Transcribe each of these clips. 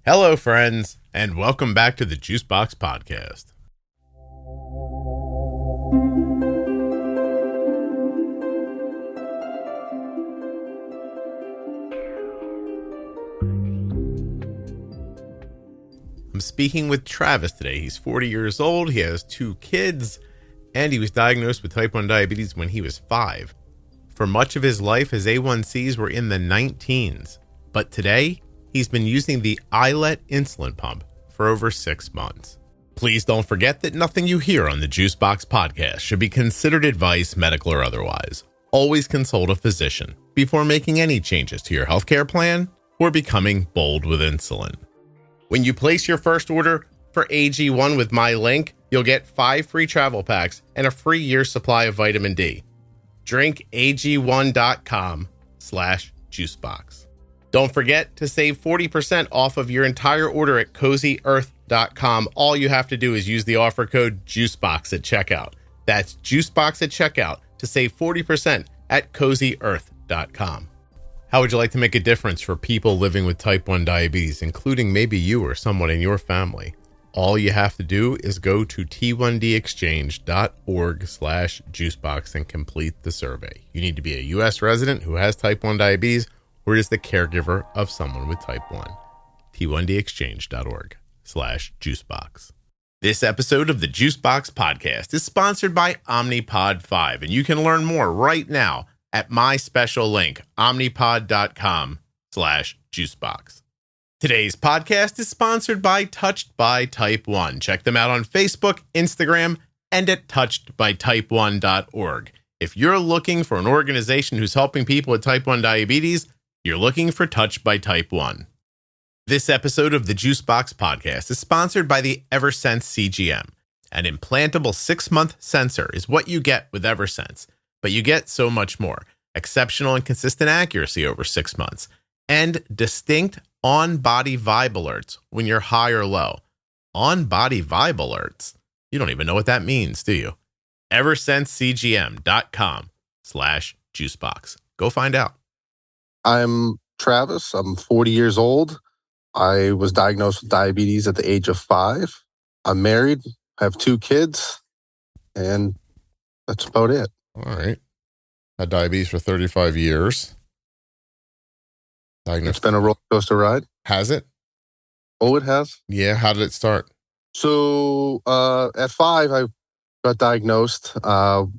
Hello, friends, and welcome back to the Juicebox Podcast. I'm speaking with Travis today. He's 40 years old, he has 2 kids, and he was diagnosed with type 1 diabetes when he was 5. For much of his life, his A1Cs were in the 19s, but today, he's been using the iLet insulin pump for over 6 months. Please don't forget that nothing you hear on the Juicebox Podcast should be considered advice, medical or otherwise. Always consult a physician before making any changes to your healthcare plan or becoming bold with insulin. When you place your first order for AG1 with my link, you'll get 5 free travel packs and a free year's supply of vitamin D. drinkag1.com/juicebox. Don't forget to save 40% off of your entire order at CozyEarth.com. All you have to do is use the offer code JUICEBOX at checkout. That's JUICEBOX at checkout to save 40% at CozyEarth.com. How would you like to make a difference for people living with type 1 diabetes, including maybe you or someone in your family? All you have to do is go to t1dexchange.org/juicebox and complete the survey. You need to be a U.S. resident who has type 1 diabetes or is the caregiver of someone with type 1. t1dexchange.org/juicebox. This episode of the Juicebox Podcast is sponsored by Omnipod 5, and you can learn more right now at my special link, omnipod.com/juicebox. Today's podcast is sponsored by Touched by Type 1. Check them out on Facebook, Instagram, and at touchedbytype1.org. If you're looking for an organization who's helping people with type 1 diabetes, you're looking for Touched by Type 1. This episode of the Juicebox Podcast is sponsored by the Eversense CGM. An implantable 6-month sensor is what you get with Eversense, but you get so much more. Exceptional and consistent accuracy over 6 months, and distinct on-body vibe alerts when you're high or low. On-body vibe alerts? You don't even know what that means, do you? EversenseCGM.com/juicebox. Go find out. I'm Travis. I'm 40 years old. I was diagnosed with diabetes at the age of 5. I'm married, have 2 kids, and that's about it. All right. Had diabetes for 35 years. Diagnosed. It's been a roller coaster ride. Has it? Oh, it has. Yeah. How did it start? So at 5, I got diagnosed,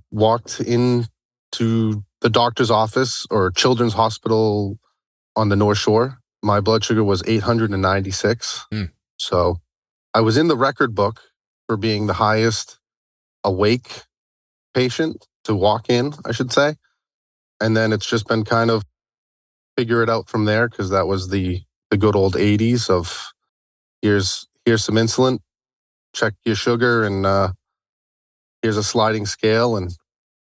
walked into the doctor's office or children's hospital on the North Shore. My blood sugar was 896. So I was in the record book for being the highest awake patient to walk in, I should say. And then it's just been kind of figure it out from there, because that was the good old 80s of here's some insulin, check your sugar, and here's a sliding scale, and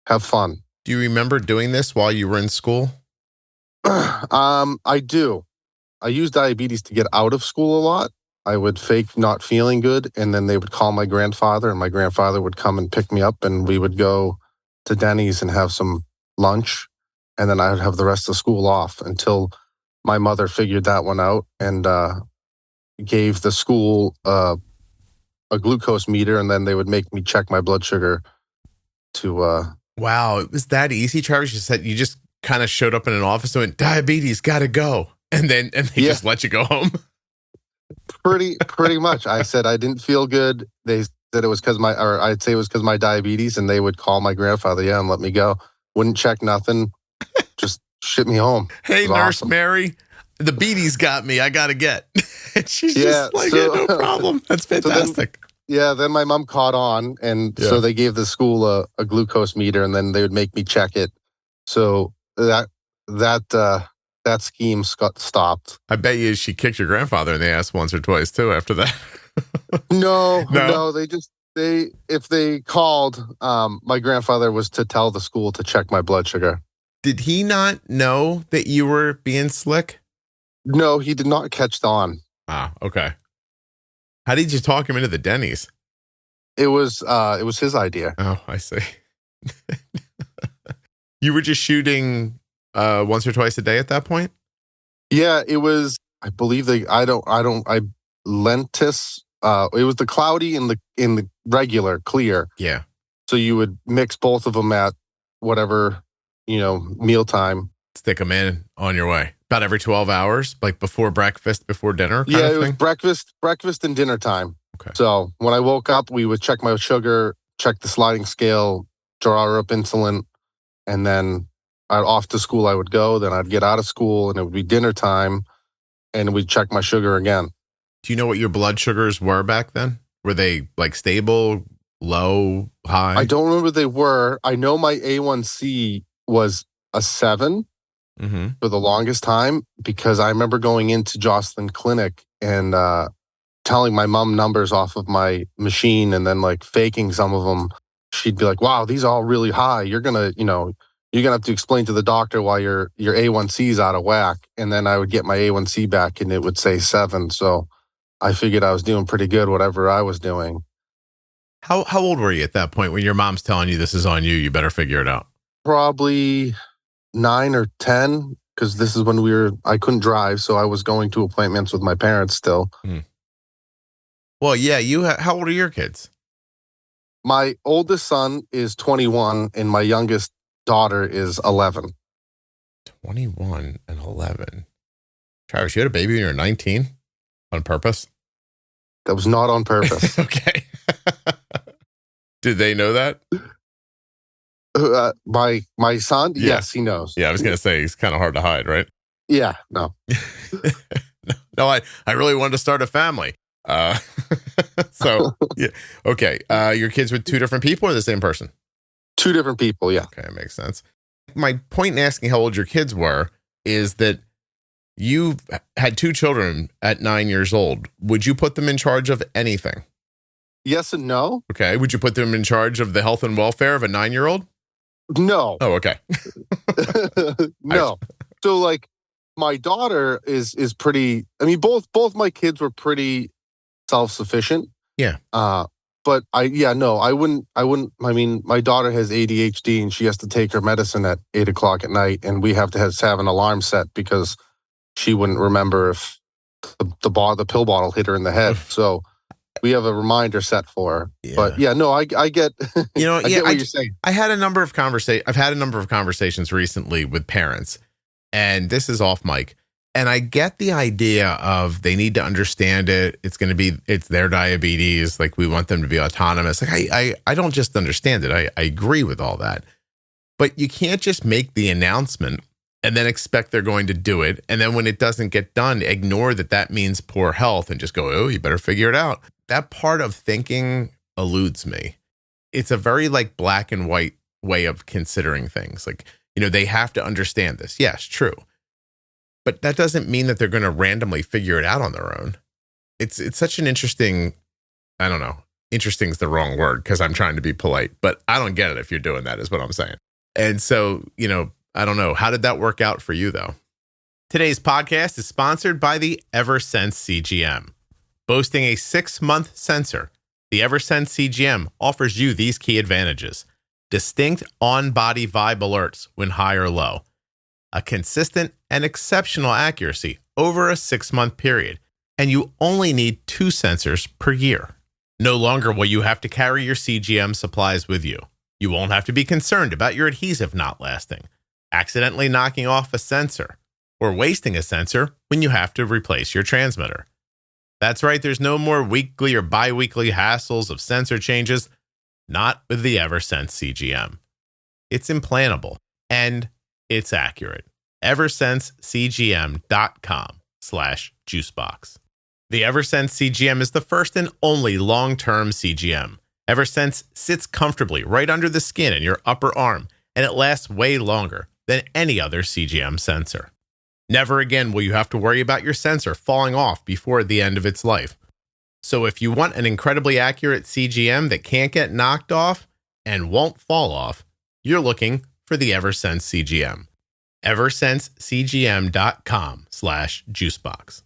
have fun. Do you remember doing this while you were in school? I do. I use diabetes to get out of school a lot. I would fake not feeling good, and then they would call my grandfather, and my grandfather would come and pick me up, and we would go to Denny's and have some lunch, and then I would have the rest of school off until my mother figured that one out and gave the school a glucose meter, and then they would make me check my blood sugar to... Wow, it was that easy, Travis? You said you just kind of showed up in an office and went, diabetes, gotta go. And they just let you go home? Pretty much. I said I didn't feel good. They said it was because I'd say it was because my diabetes, and they would call my grandfather, and let me go. Wouldn't check nothing. Just ship me home. Hey, Nurse awesome. Mary, the beaties got me. I gotta get. And she's just like, yeah, no problem. That's fantastic. Then my mom caught on, and so they gave the school a glucose meter, and then they would make me check it. So that scheme stopped. I bet you she kicked your grandfather in the ass once or twice too after that. No. If they called, my grandfather was to tell the school to check my blood sugar. Did he not know that you were being slick? No, he did not catch on. Ah, okay. How did you talk him into the Denny's? It was his idea. Oh, I see. You were just shooting once or twice a day at that point? Yeah, it was I believe Lentis. It was the cloudy and the regular clear. Yeah. So you would mix both of them at whatever, mealtime. Stick them in on your way. About every 12 hours, like before breakfast, before dinner kind of Yeah, it thing? was breakfast and dinner time. Okay. So when I woke up, we would check my sugar, check the sliding scale, draw up insulin, and then off to school I would go. Then I'd get out of school and it would be dinner time and we'd check my sugar again. Do you know what your blood sugars were back then? Were they like stable, low, high? I don't remember they were. I know my A1C was a 7 for the longest time because I remember going into Jocelyn Clinic and telling my mom numbers off of my machine and then like faking some of them. She'd be like, wow, these are all really high. You're going to have to explain to the doctor why your A1C is out of whack. And then I would get my A1C back and it would say 7. So I figured I was doing pretty good, whatever I was doing. How old were you at that point when your mom's telling you this is on you? You better figure it out. Probably 9 or 10, because this is when I couldn't drive. So I was going to appointments with my parents still. Well, yeah. How old are your kids? My oldest son is 21 and my youngest daughter is 11. 21 and 11. Travis, you had a baby when you were 19 on purpose? That was not on purpose. Okay. Did they know that? My son? Yeah. Yes, he knows. Yeah, I was going to say he's kind of hard to hide, right? Yeah, no. No, I really wanted to start a family. So, yeah. Okay. Your kids with two different people or the same person? Two different people, yeah. Okay, makes sense. My point in asking how old your kids were is that you had two children at 9 years old. Would you put them in charge of anything? Yes and no. Okay. Would you put them in charge of the health and welfare of a 9-year-old? No. Oh, okay. No. So like my daughter is pretty, I mean, both my kids were pretty self-sufficient. Yeah. But I wouldn't, I mean, my daughter has ADHD and she has to take her medicine at 8:00 at night and we have to have an alarm set because she wouldn't remember if the pill bottle hit her in the head. So we have a reminder set for her. Yeah. But yeah, no, I get, I get what you're saying. I've had a number of conversations recently with parents, and this is off mic. And I get the idea of they need to understand it. It's their diabetes. Like we want them to be autonomous. Like I don't just understand it. I agree with all that, but you can't just make the announcement and then expect they're going to do it. And then when it doesn't get done, ignore that means poor health and just go, oh, you better figure it out. That part of thinking eludes me. It's a very like black and white way of considering things. Like, they have to understand this. Yes, true. But that doesn't mean that they're going to randomly figure it out on their own. It's such an interesting, I don't know, interesting is the wrong word because I'm trying to be polite, but I don't get it if you're doing that is what I'm saying. And so, I don't know. How did that work out for you though? Today's podcast is sponsored by the Eversense CGM. Boasting a 6-month sensor, the Eversense CGM offers you these key advantages: distinct on-body vibe alerts when high or low, a consistent and exceptional accuracy over a 6-month period, and you only need 2 sensors per year. No longer will you have to carry your CGM supplies with you. You won't have to be concerned about your adhesive not lasting, accidentally knocking off a sensor, or wasting a sensor when you have to replace your transmitter. That's right, there's no more weekly or bi-weekly hassles of sensor changes, not with the Eversense CGM. It's implantable, and it's accurate. EversenseCGM.com/juicebox. The Eversense CGM is the first and only long-term CGM. Eversense sits comfortably right under the skin in your upper arm, and it lasts way longer than any other CGM sensor. Never again will you have to worry about your sensor falling off before the end of its life. So if you want an incredibly accurate CGM that can't get knocked off and won't fall off, you're looking for the Eversense CGM. EversenseCGM.com/juicebox.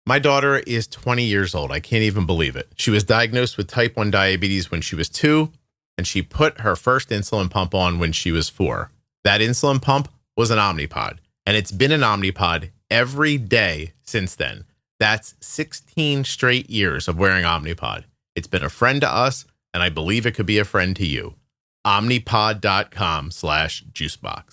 My daughter is 20 years old. I can't even believe it. She was diagnosed with type 1 diabetes when she was 2, and she put her first insulin pump on when she was 4. That insulin pump was an Omnipod, and it's been an Omnipod every day since then. That's 16 straight years of wearing Omnipod. It's been a friend to us, and I believe it could be a friend to you. Omnipod.com/juicebox.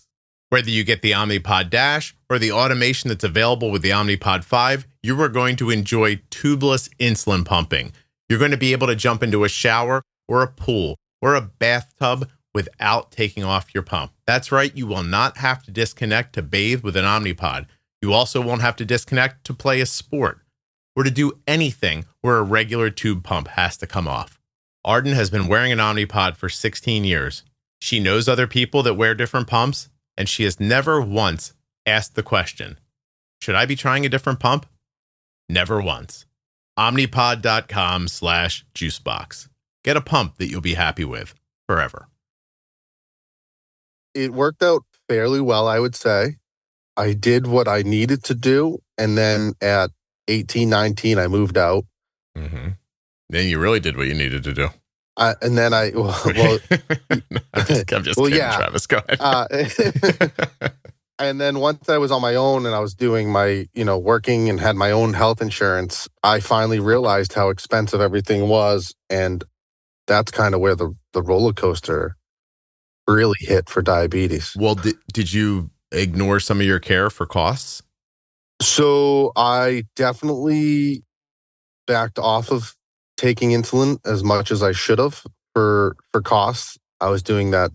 Whether you get the Omnipod DASH or the automation that's available with the Omnipod 5, you are going to enjoy tubeless insulin pumping. You're going to be able to jump into a shower or a pool or a bathtub without taking off your pump. That's right, you will not have to disconnect to bathe with an Omnipod. You also won't have to disconnect to play a sport or to do anything where a regular tube pump has to come off. Arden has been wearing an Omnipod for 16 years. She knows other people that wear different pumps, and she has never once asked the question, should I be trying a different pump? Never once. Omnipod.com/juicebox. Get a pump that you'll be happy with forever. It worked out fairly well, I would say. I did what I needed to do. And then at 18, 19, I moved out. Mm-hmm. Then you really did what you needed to do. And then I'm just kidding, Travis. Go ahead. And then once I was on my own and I was doing my, working and had my own health insurance, I finally realized how expensive everything was. And that's kind of where the roller coaster really hit for diabetes. Well, did you ignore some of your care for costs? So I definitely backed off of taking insulin as much as I should have for costs. I was doing that,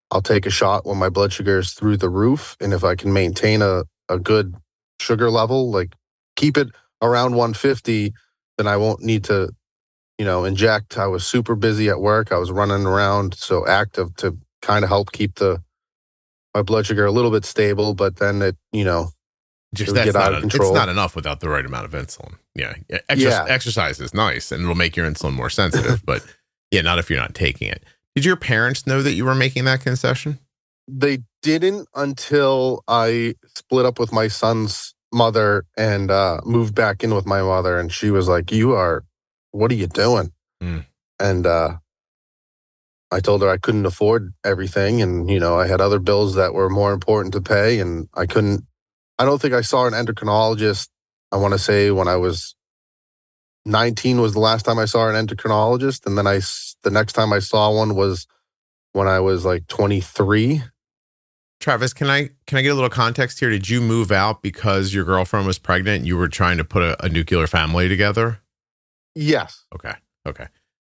I'll take a shot when my blood sugar is through the roof. And if I can maintain a good sugar level, like keep it around 150, then I won't need to, inject. I was super busy at work. I was running around so active to kind of help keep my blood sugar a little bit stable, but then it just get out of control. It's not enough without the right amount of insulin. Yeah. Exercise is nice and it'll make your insulin more sensitive, but not if you're not taking it. Did your parents know that you were making that concession? They didn't until I split up with my son's mother and moved back in with my mother. And she was like, what are you doing? And I told her I couldn't afford everything. And, I had other bills that were more important to pay. And I don't think I saw an endocrinologist. I want to say when I was 19 was the last time I saw an endocrinologist. And then the next time I saw one was when I was like 23. Travis, can I get a little context here? Did you move out because your girlfriend was pregnant and you were trying to put a nuclear family together? Yes. Okay.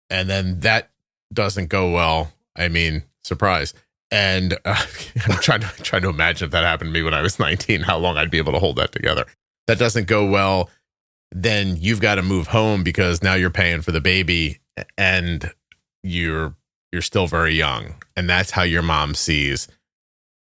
And then that doesn't go well. I mean, surprise. And I'm trying to imagine if that happened to me when I was 19, how long I'd be able to hold that together. That doesn't go well. Then you've got to move home because now you're paying for the baby and you're still very young. And that's how your mom sees.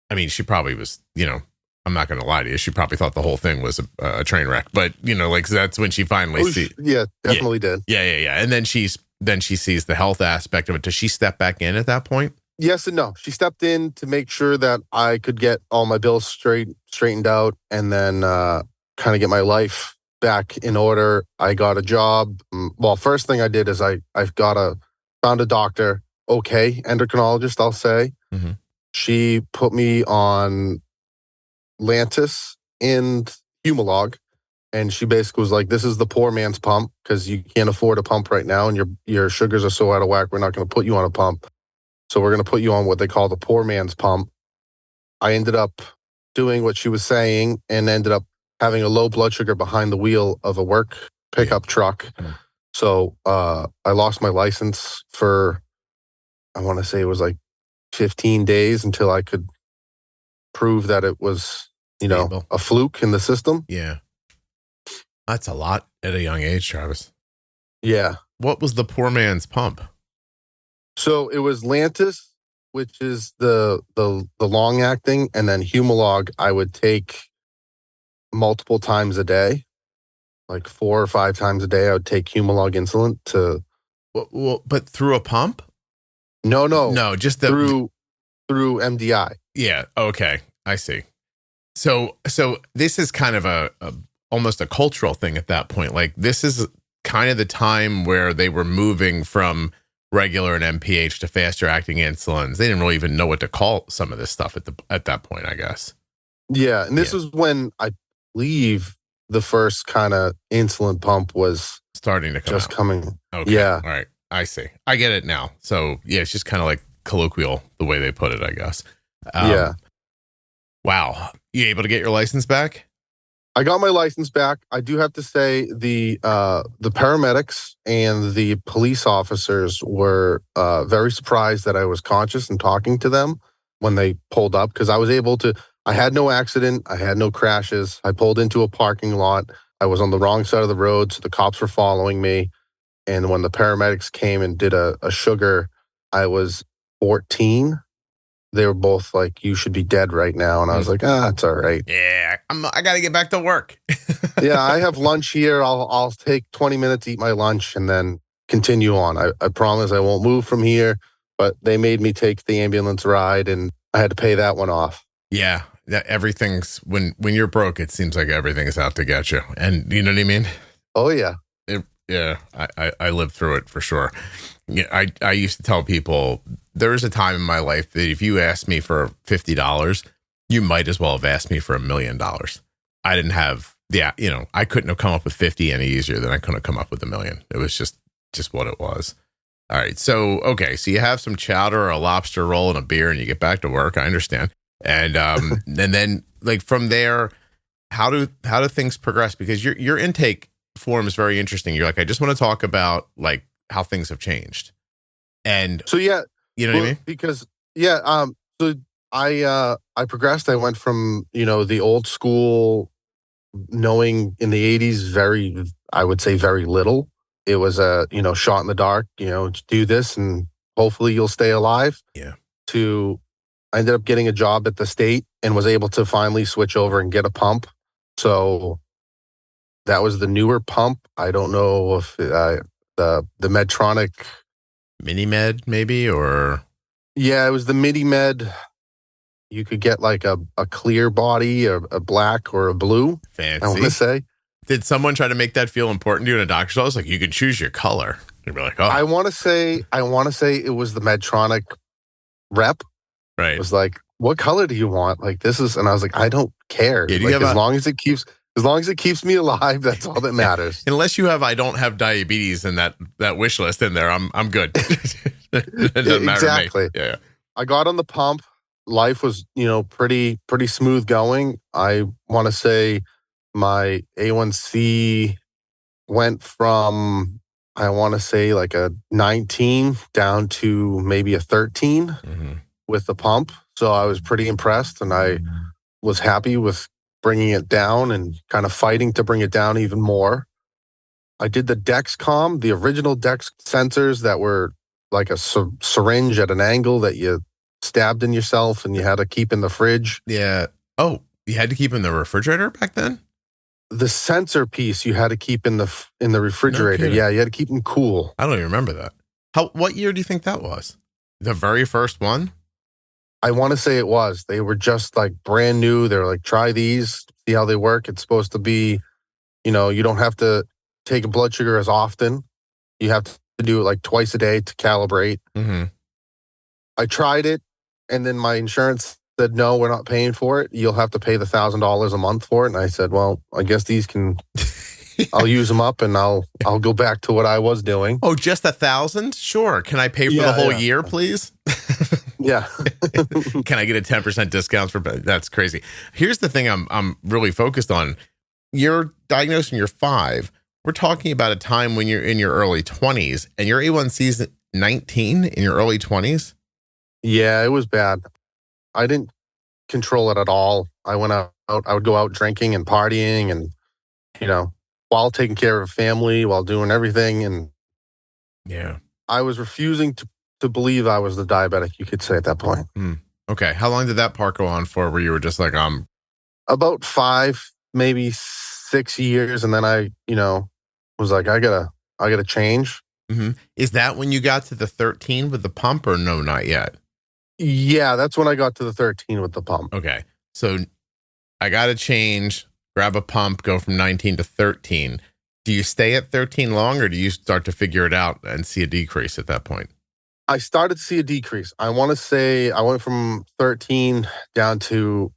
I mean, she probably was, I'm not going to lie to you. She probably thought the whole thing was a train wreck, but that's when she finally sees. Yeah, definitely did. Yeah. And then she sees the health aspect of it. Does she step back in at that point? Yes and no. She stepped in to make sure that I could get all my bills straightened out and then kind of get my life back in order. I got a job. Well, first thing I did is I found a doctor, endocrinologist, I'll say. Mm-hmm. She put me on Lantus and Humalog. And she basically was like, this is the poor man's pump because you can't afford a pump right now. And your sugars are so out of whack. We're not going to put you on a pump. So we're going to put you on what they call the poor man's pump. I ended up doing what she was saying and ended up having a low blood sugar behind the wheel of a work pickup truck. Mm-hmm. So I lost my license for, I want to say it was like 15 days until I could prove that it was, Stable. A fluke in the system. Yeah. That's a lot at a young age, Travis. Yeah. What was the poor man's pump? So it was Lantus, which is the long acting, and then Humalog I would take multiple times a day, like 4 or 5 times a day. I would take Humalog insulin to. Well, but through a pump? No, just through MDI. Yeah. Okay, I see. So this is kind of almost a cultural thing at that point. Like this is kind of the time where they were moving from regular and MPH to faster acting insulins. They didn't really even know what to call some of this stuff at that point, I guess. Yeah. And this is when I believe the first kind of insulin pump was Starting to come just out. coming. Okay. Yeah. All right. I see. I get it now. So yeah, it's just kind of like colloquial the way they put it, I guess. Yeah. Wow. You able to get your license back? I got my license back. I do have to say the paramedics and the police officers were very surprised that I was conscious and talking to them when they pulled up, because I was able to. I had no accident. I had no crashes. I pulled into a parking lot. I was on the wrong side of the road, so the cops were following me. And when the paramedics came and did a sugar, I was 14. They were both like, "You should be dead right now." And I was like, it's all right. Yeah. I got to get back to work. Yeah, I have lunch here. I'll take 20 minutes, eat my lunch, and then continue on. I promise I won't move from here. But they made me take the ambulance ride, and I had to pay that one off. Yeah. That everything's when you're broke, it seems like everything's out to get you. And you know what I mean? Oh, yeah. Yeah. I lived through it for sure. Yeah. I used to tell people there was a time in my life that if you asked me for $50, you might as well have asked me for $1 million. I didn't have I couldn't have come up with 50 any easier than I couldn't have come up with $1 million. It was just what it was. All right. So, okay. So you have some chowder or a lobster roll and a beer and you get back to work. I understand. And, and then like from there, how do things progress? Because your intake form is very interesting. You're like, I just want to talk about like how things have changed. And so, yeah, you know what I mean? Because, so I progressed. I went from, the old school, knowing in the 80s, I would say very little. It was a, shot in the dark, do this and hopefully you'll stay alive. Yeah. To I ended up getting a job at the state and was able to finally switch over and get a pump. So that was the newer pump. I don't know if the Medtronic Mini-Med maybe, or yeah, it was the Mini-Med. You could get like a clear body, a black or a blue. Fancy. I want to say. Did someone try to make that feel important to you in a doctor's office? Like you can choose your color. You'd be like, oh. I want to say it was the Medtronic rep. Right. It was like, what color do you want? Like this is, and I was like, I don't care. Yeah, like, as long as it keeps me alive, that's all that matters. Unless you have, I don't have diabetes in that wish list in there, I'm good. It doesn't matter exactly. To me. Yeah. I got on the pump. Life was, pretty smooth going. I want to say my A1C went from, I want to say like a 19 down to maybe a 13 with the pump. So I was pretty impressed and I was happy with bringing it down and kind of fighting to bring it down even more. I did the Dexcom, the original Dex sensors that were like a syringe at an angle that you stabbed in yourself and you had to keep in the fridge. Yeah. Oh, you had to keep in the refrigerator back then? The sensor piece you had to keep in the refrigerator. No, yeah, you had to keep them cool. I don't even remember that. What year do you think that was? The very first one? I want to say it was. They were just like brand new. They're like, try these, see how they work. It's supposed to be, you don't have to take a blood sugar as often. You have to do it like twice a day to calibrate. Mm-hmm. I tried it, and then my insurance said, no, we're not paying for it. You'll have to pay the $1,000 a month for it. And I said, well, I guess these can, I'll use them up and I'll go back to what I was doing. Oh, just 1,000? Sure. Can I pay for the whole year, please? Yeah. Can I get a 10% discount for that's crazy. Here's the thing I'm really focused on. You're diagnosed when you're 5. We're talking about a time when you're in your early 20s and your A1C's 19 in your early 20s. Yeah, it was bad. I didn't control it at all. I went out, I would go out drinking and partying and, while taking care of a family, while doing everything. And yeah, I was refusing to believe I was the diabetic, you could say at that point. Okay. How long did that part go on for where you were just like, about 5, maybe 6 years. And then I, was like, I gotta change. Mm-hmm. Is that when you got to the 13 with the pump or no, not yet? Yeah, that's when I got to the 13 with the pump. Okay. So I got to change, grab a pump, go from 19 to 13. Do you stay at 13 long or do you start to figure it out and see a decrease at that point? I started to see a decrease. I want to say I went from 13 down to,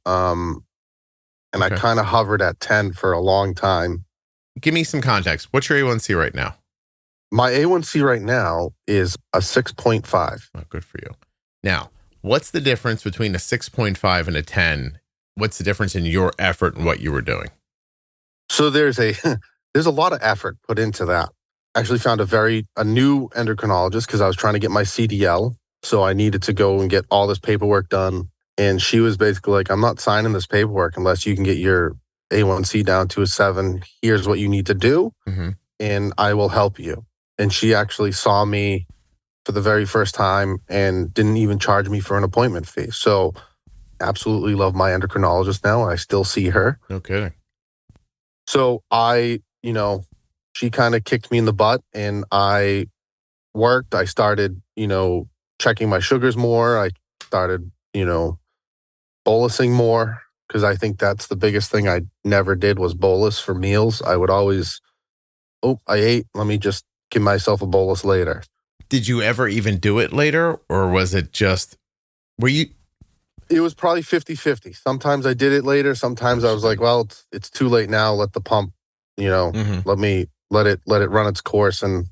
and I kind of hovered at 10 for a long time. Give me some context. What's your A1C right now? My A1C right now is a 6.5. Oh, good for you. Now, what's the difference between a 6.5 and a 10? What's the difference in your effort and what you were doing? So there's a lot of effort put into that. I actually found a new endocrinologist because I was trying to get my CDL. So I needed to go and get all this paperwork done. And she was basically like, I'm not signing this paperwork unless you can get your A1C down to a 7. Here's what you need to do, and I will help you. And she actually saw me for the very first time and didn't even charge me for an appointment fee. So absolutely love my endocrinologist now. I still see her. No kidding. So she kind of kicked me in the butt, and I worked. I started, checking my sugars more. I started, bolusing more, because I think that's the biggest thing I never did was bolus for meals. I would always, I ate, let me just give myself a bolus later. Did you ever even do it later, or was it just, It was probably 50-50. Sometimes I did it later. Sometimes I was like, well, it's too late now. Let the pump, let it run its course and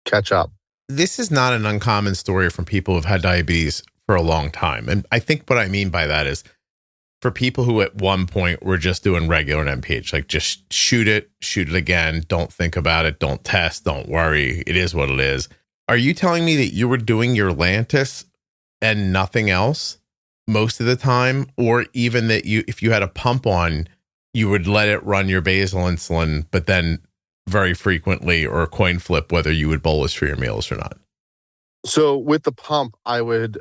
catch up. This is not an uncommon story from people who've had diabetes for a long time. And I think what I mean by that is for people who at one point were just doing regular NPH, like just shoot it again. Don't think about it. Don't test. Don't worry. It is what it is. Are you telling me that you were doing your Lantus and nothing else most of the time? Or even that if you had a pump on, you would let it run your basal insulin, but then very frequently, or a coin flip, whether you would bolus for your meals or not? So with the pump, I would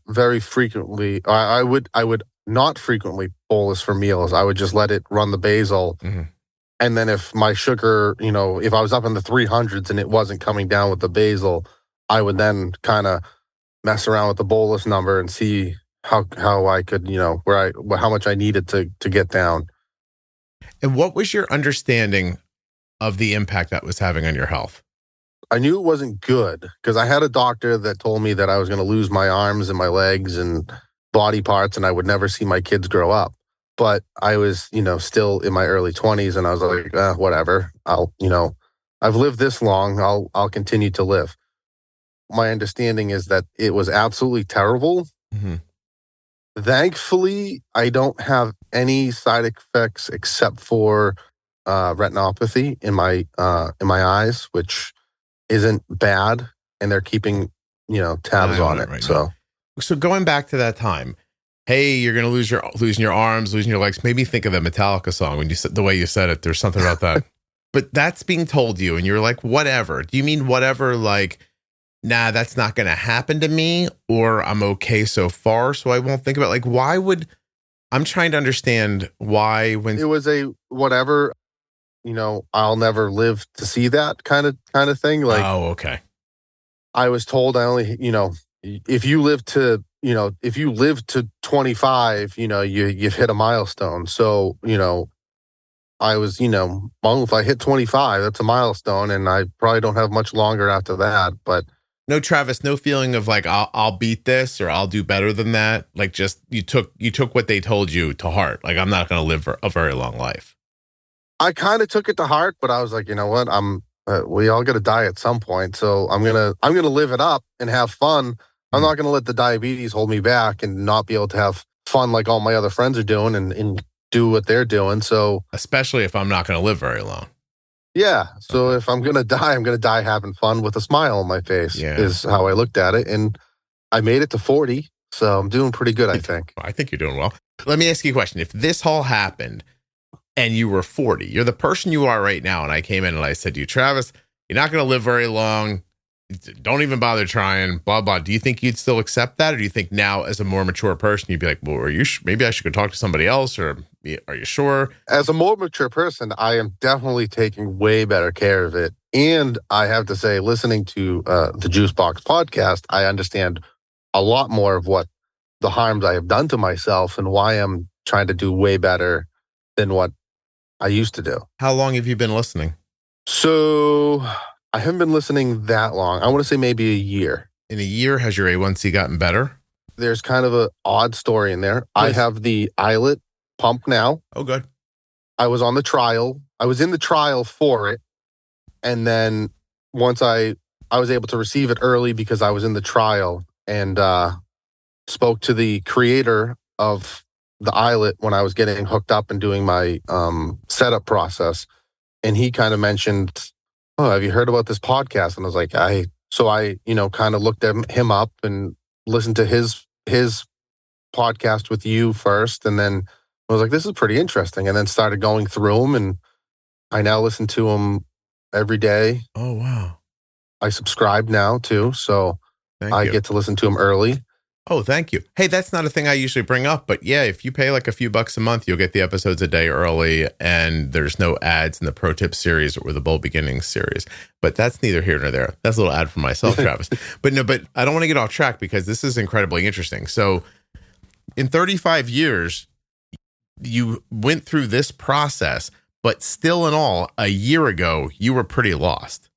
very frequently, I would not frequently bolus for meals. I would just let it run the basal. And then if my sugar, if I was up in the 300s and it wasn't coming down with the basal, I would then kind of mess around with the bolus number and see how I could, how much I needed to get down. And what was your understanding of the impact that was having on your health? I knew it wasn't good because I had a doctor that told me that I was going to lose my arms and my legs and body parts and I would never see my kids grow up. But I was, still in my early 20s and I was like, whatever. I've lived this long. I'll continue to live. My understanding is that it was absolutely terrible. Thankfully, I don't have any side effects except for retinopathy in my eyes, which isn't bad, and they're keeping tabs on it. Right, so going back to that time, hey, you're gonna losing your arms, losing your legs. Made me think of the Metallica song when you said the way you said it. There's something about that. But that's being told you, and you're like, whatever. Do you mean whatever? Like, nah, that's not gonna happen to me, or I'm okay so far, so I won't think about like why would. I'm trying to understand why when it was a whatever. I'll never live to see that kind of thing. Like, oh, okay. I was told I only, if you live to 25, you've hit a milestone. So, I was, well, if I hit 25, that's a milestone, and I probably don't have much longer after that. But no, Travis, no feeling of like I'll beat this or I'll do better than that. Like, just you took what they told you to heart. Like, I'm not going to live for a very long life. I kind of took it to heart, but I was like, you know what? We all got to die at some point. So I'm going to live it up and have fun. I'm not going to let the diabetes hold me back and not be able to have fun like all my other friends are doing and do what they're doing. So especially if I'm not going to live very long. Yeah. So if I'm going to die, I'm going to die having fun with a smile on my face is how I looked at it. And I made it to 40. So I'm doing pretty good, I think. I think you're doing well. Let me ask you a question. If this all happened and you were 40, you're the person you are right now. And I came in and I said to you, Travis, you're not going to live very long. Don't even bother trying, blah, blah. Do you think you'd still accept that? Or do you think now as a more mature person, you'd be like, well, maybe I should go talk to somebody else? Or are you sure? As a more mature person, I am definitely taking way better care of it. And I have to say, listening to the Juicebox podcast, I understand a lot more of what the harms I have done to myself and why I'm trying to do way better than what I used to do. How long have you been listening? So I haven't been listening that long. I want to say maybe a year. In a year, has your A1C gotten better? There's kind of an odd story in there. I have the iLet pump now. Oh, good. I was on the trial. I was in the trial for it. And then once I was able to receive it early because I was in the trial, and spoke to the creator of the iLet when I was getting hooked up and doing my setup process. And he kind of mentioned, "Oh, have you heard about this podcast?" And I was like, I kind of looked at him up and listened to his podcast with you first. And then I was like, this is pretty interesting. And then started going through them, and I now listen to them every day. Oh, wow. I subscribe now too. So Thank I you. get to listen to them early. Oh, thank you. Hey, that's not a thing I usually bring up, but yeah, if you pay like a few bucks a month, you'll get the episodes a day early, and there's no ads in the Pro Tip series or the Bold Beginnings series. But that's neither here nor there. That's a little ad for myself, Travis. But I don't want to get off track because this is incredibly interesting. So in 35 years, you went through this process, but still in all, a year ago, you were pretty lost.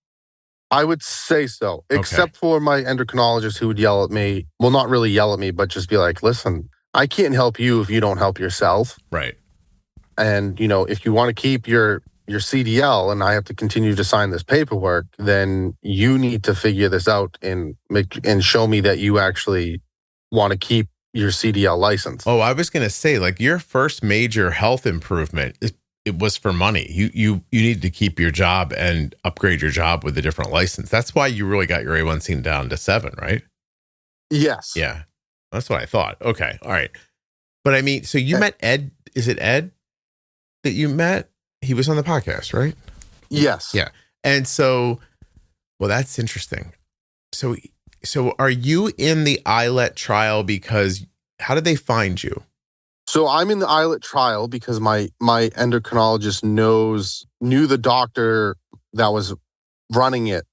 I would say so, except for my endocrinologist, who would yell at me. Well, not really yell at me, but just be like, listen, I can't help you if you don't help yourself. Right. And, if you want to keep your CDL and I have to continue to sign this paperwork, then you need to figure this out and show me that you actually want to keep your CDL license. Oh, I was going to say, like, your first major health improvement, it was for money. You needed to keep your job and upgrade your job with a different license. That's why you really got your A1C down to 7, right? Yes. Yeah. That's what I thought. Okay. All right. But I mean, so you met Ed. Is it Ed that you met? He was on the podcast, right? Yes. Yeah. And so, well, that's interesting. So are you in the iLet trial because how did they find you? So I'm in the iLet trial because my endocrinologist knew the doctor that was running it.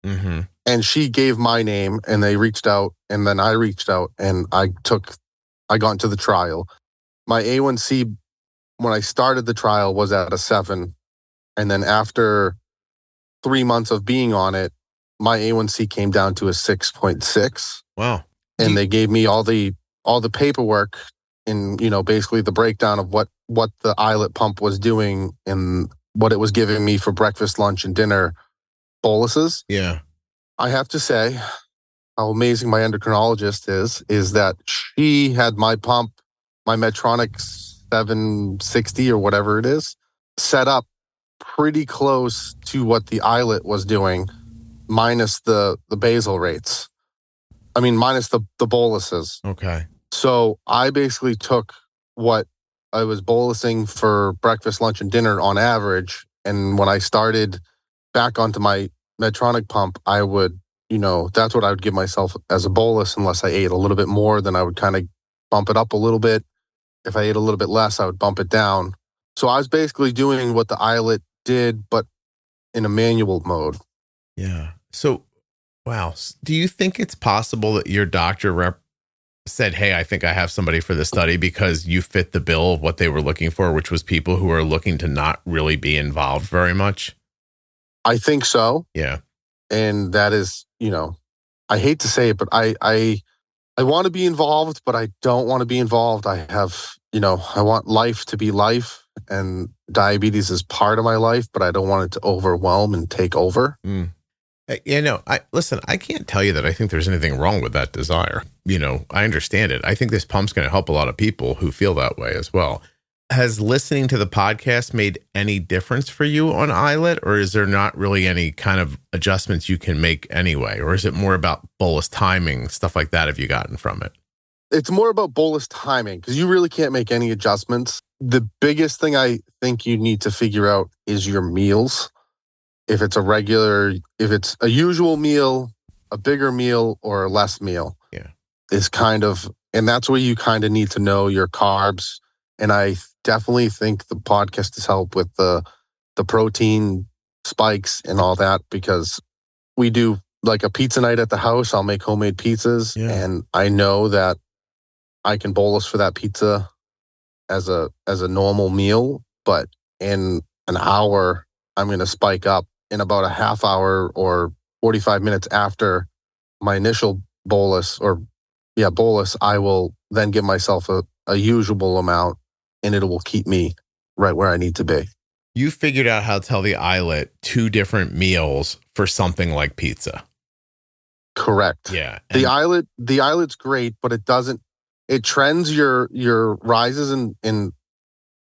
Mm-hmm. And she gave my name, and they reached out, and then I reached out, and I got into the trial. My A1C, when I started the trial, was at a 7. And then after 3 months of being on it, my A1C came down to a 6.6. Wow. And they gave me all the paperwork and, basically the breakdown of what the iLet pump was doing and what it was giving me for breakfast, lunch, and dinner boluses. Yeah. I have to say how amazing my endocrinologist is that she had my pump, my Medtronic 760 or whatever it is, set up pretty close to what the iLet was doing, minus the basal rates. I mean, minus the boluses. Okay. So I basically took what I was bolusing for breakfast, lunch, and dinner on average. And when I started back onto my Medtronic pump, I would, that's what I would give myself as a bolus unless I ate a little bit more. Then I would kind of bump it up a little bit. If I ate a little bit less, I would bump it down. So I was basically doing what the iLet did, but in a manual mode. Yeah. So, wow. Do you think it's possible that your doctor said, hey, I think I have somebody for the study because you fit the bill of what they were looking for, which was people who are looking to not really be involved very much? I think so. Yeah. And that is, I hate to say it, but I want to be involved, but I don't want to be involved. I have, I want life to be life, and diabetes is part of my life, but I don't want it to overwhelm and take over. Mm. I can't tell you that I think there's anything wrong with that desire. I understand it. I think this pump's going to help a lot of people who feel that way as well. Has listening to the podcast made any difference for you on iLet, or is there not really any kind of adjustments you can make anyway? Or is it more about bolus timing, stuff like that have you gotten from it? It's more about bolus timing because you really can't make any adjustments. The biggest thing I think you need to figure out is your meals. If it's a usual meal, a bigger meal, or a less meal. Yeah. And that's where you kind of need to know your carbs. And I definitely think the podcast has helped with the protein spikes and all that, because we do like a pizza night at the house. I'll make homemade pizzas, and I know that I can bolus for that pizza as a normal meal, but in an hour, I'm going to spike up. In about a half hour or 45 minutes after my initial bolus, I will then give myself a usual amount. and it will keep me right where I need to be. You figured out how to tell the iLet 2 different meals for something like pizza. Correct. Yeah. The iLet's great, but it trends your rises and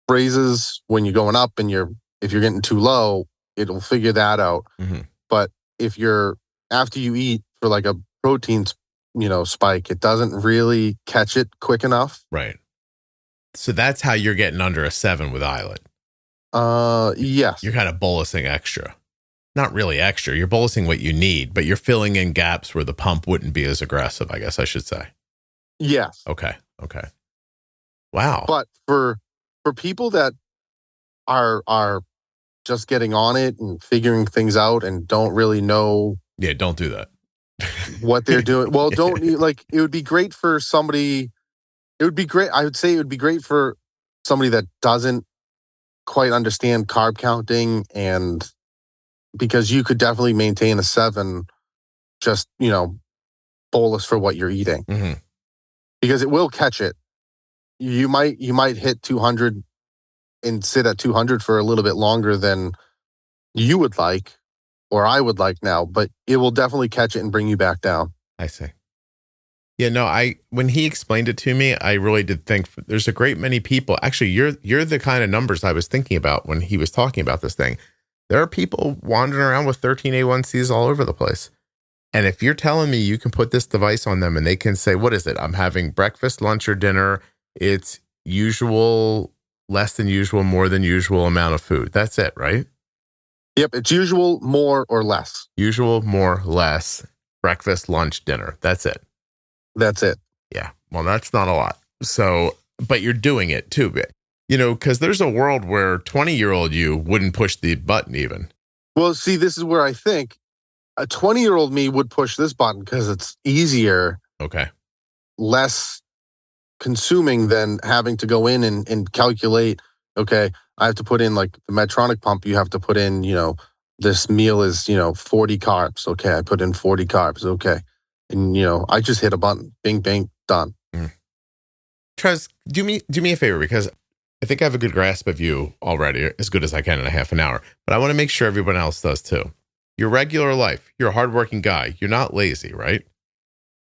raises when you're going up, and if you're getting too low, it'll figure that out. Mm-hmm. But if after you eat for like a protein, spike, it doesn't really catch it quick enough. Right. So that's how you're getting under a 7 with iLet. Yes. You're kind of bolusing extra. Not really extra. You're bolusing what you need, but you're filling in gaps where the pump wouldn't be as aggressive, I guess I should say. Yes. Okay. Wow. But for people that are just getting on it and figuring things out and don't really know. Yeah, don't do that. What they're doing. Well, it would be great for somebody. It would be great. I would say it would be great for somebody that doesn't quite understand carb counting, and because you could definitely maintain a 7, just, bolus for what you're eating, mm-hmm. because it will catch it. You might hit 200 and sit at 200 for a little bit longer than you would like, or I would like now, but it will definitely catch it and bring you back down. I see. Yeah, no, when he explained it to me, I really did think there's a great many people. Actually, you're the kind of numbers I was thinking about when he was talking about this thing. There are people wandering around with 13 A1Cs all over the place. And if you're telling me you can put this device on them and they can say, what is it? I'm having breakfast, lunch, or dinner. It's usual, less than usual, more than usual amount of food. That's it, right? Yep. It's usual, more, or less. Usual, more, less, breakfast, lunch, dinner. That's it. That's it. Yeah. Well, that's not a lot. So, but you're doing it too. Because there's a world where 20-year-old you wouldn't push the button even. Well, see, this is where I think a 20-year-old me would push this button because it's easier. Okay. Less consuming than having to go in and calculate, okay, I have to put in like the Medtronic pump. You have to put in, this meal is, 40 carbs. Okay. I put in 40 carbs. Okay. And, I just hit a button, bing, bing, done. Trez, do me a favor, because I think I have a good grasp of you already, as good as I can in a half an hour, but I want to make sure everyone else does too. Your regular life, you're a hardworking guy. You're not lazy, right?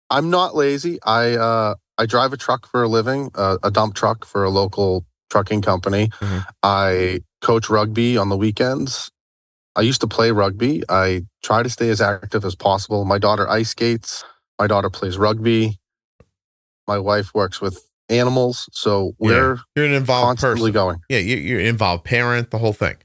I'm not lazy. I drive a truck for a living, a dump truck for a local trucking company. Mm-hmm. I coach rugby on the weekends. I used to play rugby. I try to stay as active as possible. My daughter ice skates. My daughter plays rugby. My wife works with animals. So you're an involved constantly person. Going. Yeah, you're an involved parent, the whole thing.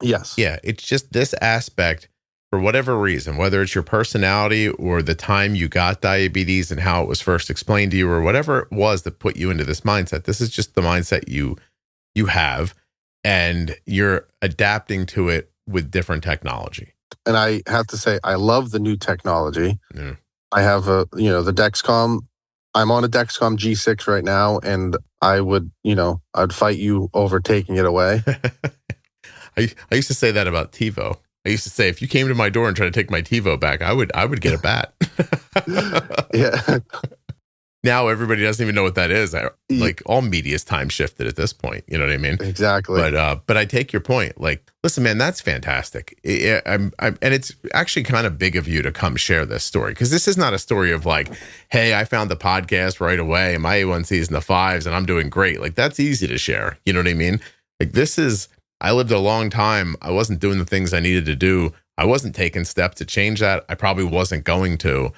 Yes. Yeah, it's just this aspect, for whatever reason, whether it's your personality or the time you got diabetes and how it was first explained to you, or whatever it was that put you into this mindset. This is just the mindset you have, and you're adapting to it with different technology. And I have to say, I love the new technology. Yeah. I have the Dexcom. I'm on a Dexcom G6 right now, and I'd fight you over taking it away. I used to say that about TiVo. I used to say, if you came to my door and tried to take my TiVo back, I would get a bat. Yeah. Now everybody doesn't even know what that is. Like, all media's time shifted at this point. You know what I mean? Exactly. But I take your point. Like, listen, man, that's fantastic. And it's actually kind of big of you to come share this story, because this is not a story of like, hey, I found the podcast right away. My A1C is in the 5s and I'm doing great. Like, that's easy to share. You know what I mean? Like, I lived a long time. I wasn't doing the things I needed to do. I wasn't taking steps to change that. I probably wasn't going to.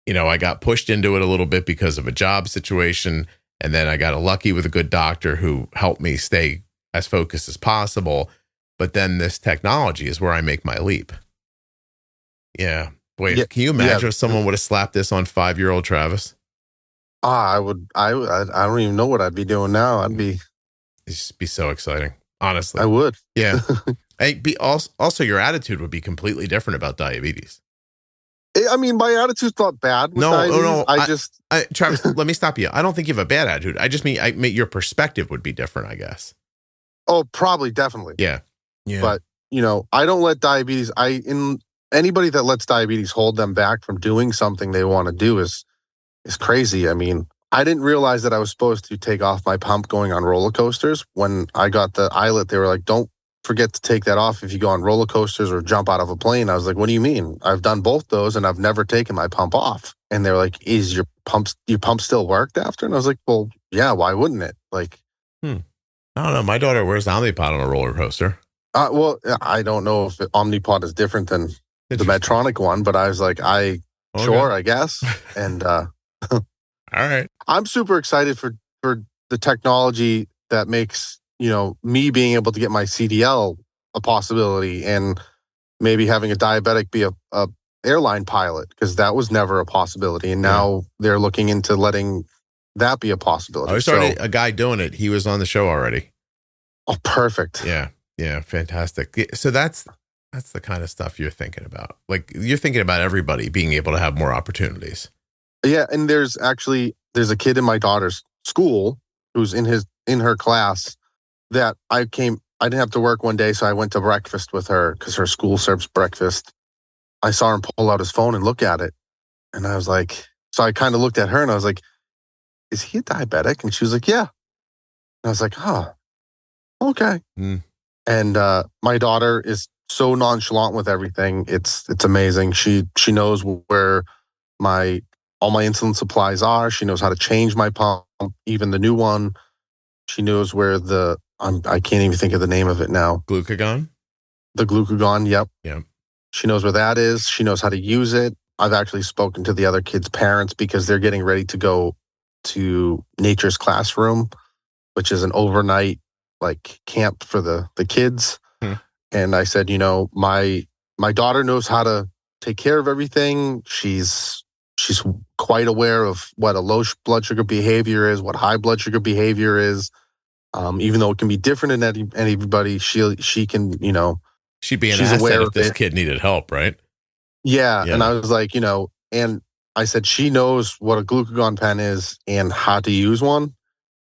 I got pushed into it a little bit because of a job situation. And then I got lucky with a good doctor who helped me stay as focused as possible. But then this technology is where I make my leap. Yeah. Boy, can you imagine if someone would have slapped this on 5-year-old Travis? I don't even know what I'd be doing now. It'd just be so exciting. Honestly. I would. Yeah. Also, your attitude would be completely different about diabetes. I mean, my attitude's not bad with diabetes. No. Travis, let me stop you. I don't think you have a bad attitude. I just mean your perspective would be different, I guess. Oh, probably, definitely. Yeah. But, I don't let diabetes, anybody that lets diabetes hold them back from doing something they want to do is crazy. I mean, I didn't realize that I was supposed to take off my pump going on roller coasters. When I got the iLet, they were like, don't forget to take that off if you go on roller coasters or jump out of a plane. I was like, what do you mean? I've done both those and I've never taken my pump off. And they're like, is your pump still worked after? And I was like, well, yeah, why wouldn't it? Like, I don't know. My daughter wears Omnipod on a roller coaster. Well, I don't know if Omnipod is different than the Medtronic one, but I was like, sure, I guess. And all right. I'm super excited for the technology that makes, me being able to get my CDL a possibility, and maybe having a diabetic be a airline pilot, because that was never a possibility. And now they're looking into letting that be a possibility. There's already a guy doing it. He was on the show already. Oh, perfect. Yeah. Yeah. Fantastic. So that's the kind of stuff you're thinking about. Like, you're thinking about everybody being able to have more opportunities. Yeah. And there's a kid in my daughter's school who's in her class that I didn't have to work one day. So I went to breakfast with her because her school serves breakfast. I saw him pull out his phone and look at it. And I was like, so I kind of looked at her and I was like, is he a diabetic? And she was like, yeah. And I was like, oh, okay. And my daughter is so nonchalant with everything. It's amazing. She knows where all my insulin supplies are. She knows how to change my pump, even the new one. She knows where I can't even think of the name of it now. Glucagon? The glucagon, yep. Yep. She knows where that is. She knows how to use it. I've actually spoken to the other kids' parents because they're getting ready to go to Nature's Classroom, which is an overnight camp for the kids. And I said, my daughter knows how to take care of everything. She's quite aware of what a low blood sugar behavior is, what high blood sugar behavior is. Even though it can be different in everybody, she can, she'd be an asset if this kid needed help, right? Yeah. And I was like, and I said, she knows what a glucagon pen is and how to use one.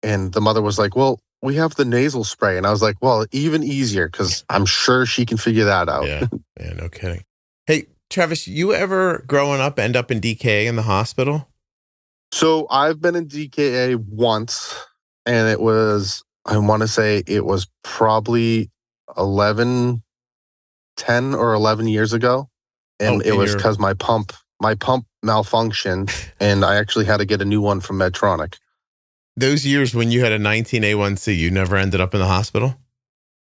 And the mother was like, well, we have the nasal spray. And I was like, well, even easier, because I'm sure she can figure that out. Yeah, no kidding. Hey, Travis, you ever growing up end up in DKA in the hospital? So I've been in DKA once, and I want to say it was probably 10 or 11 years ago. And it was because my pump malfunctioned and I actually had to get a new one from Medtronic. Those years when you had a 19A1C, you never ended up in the hospital?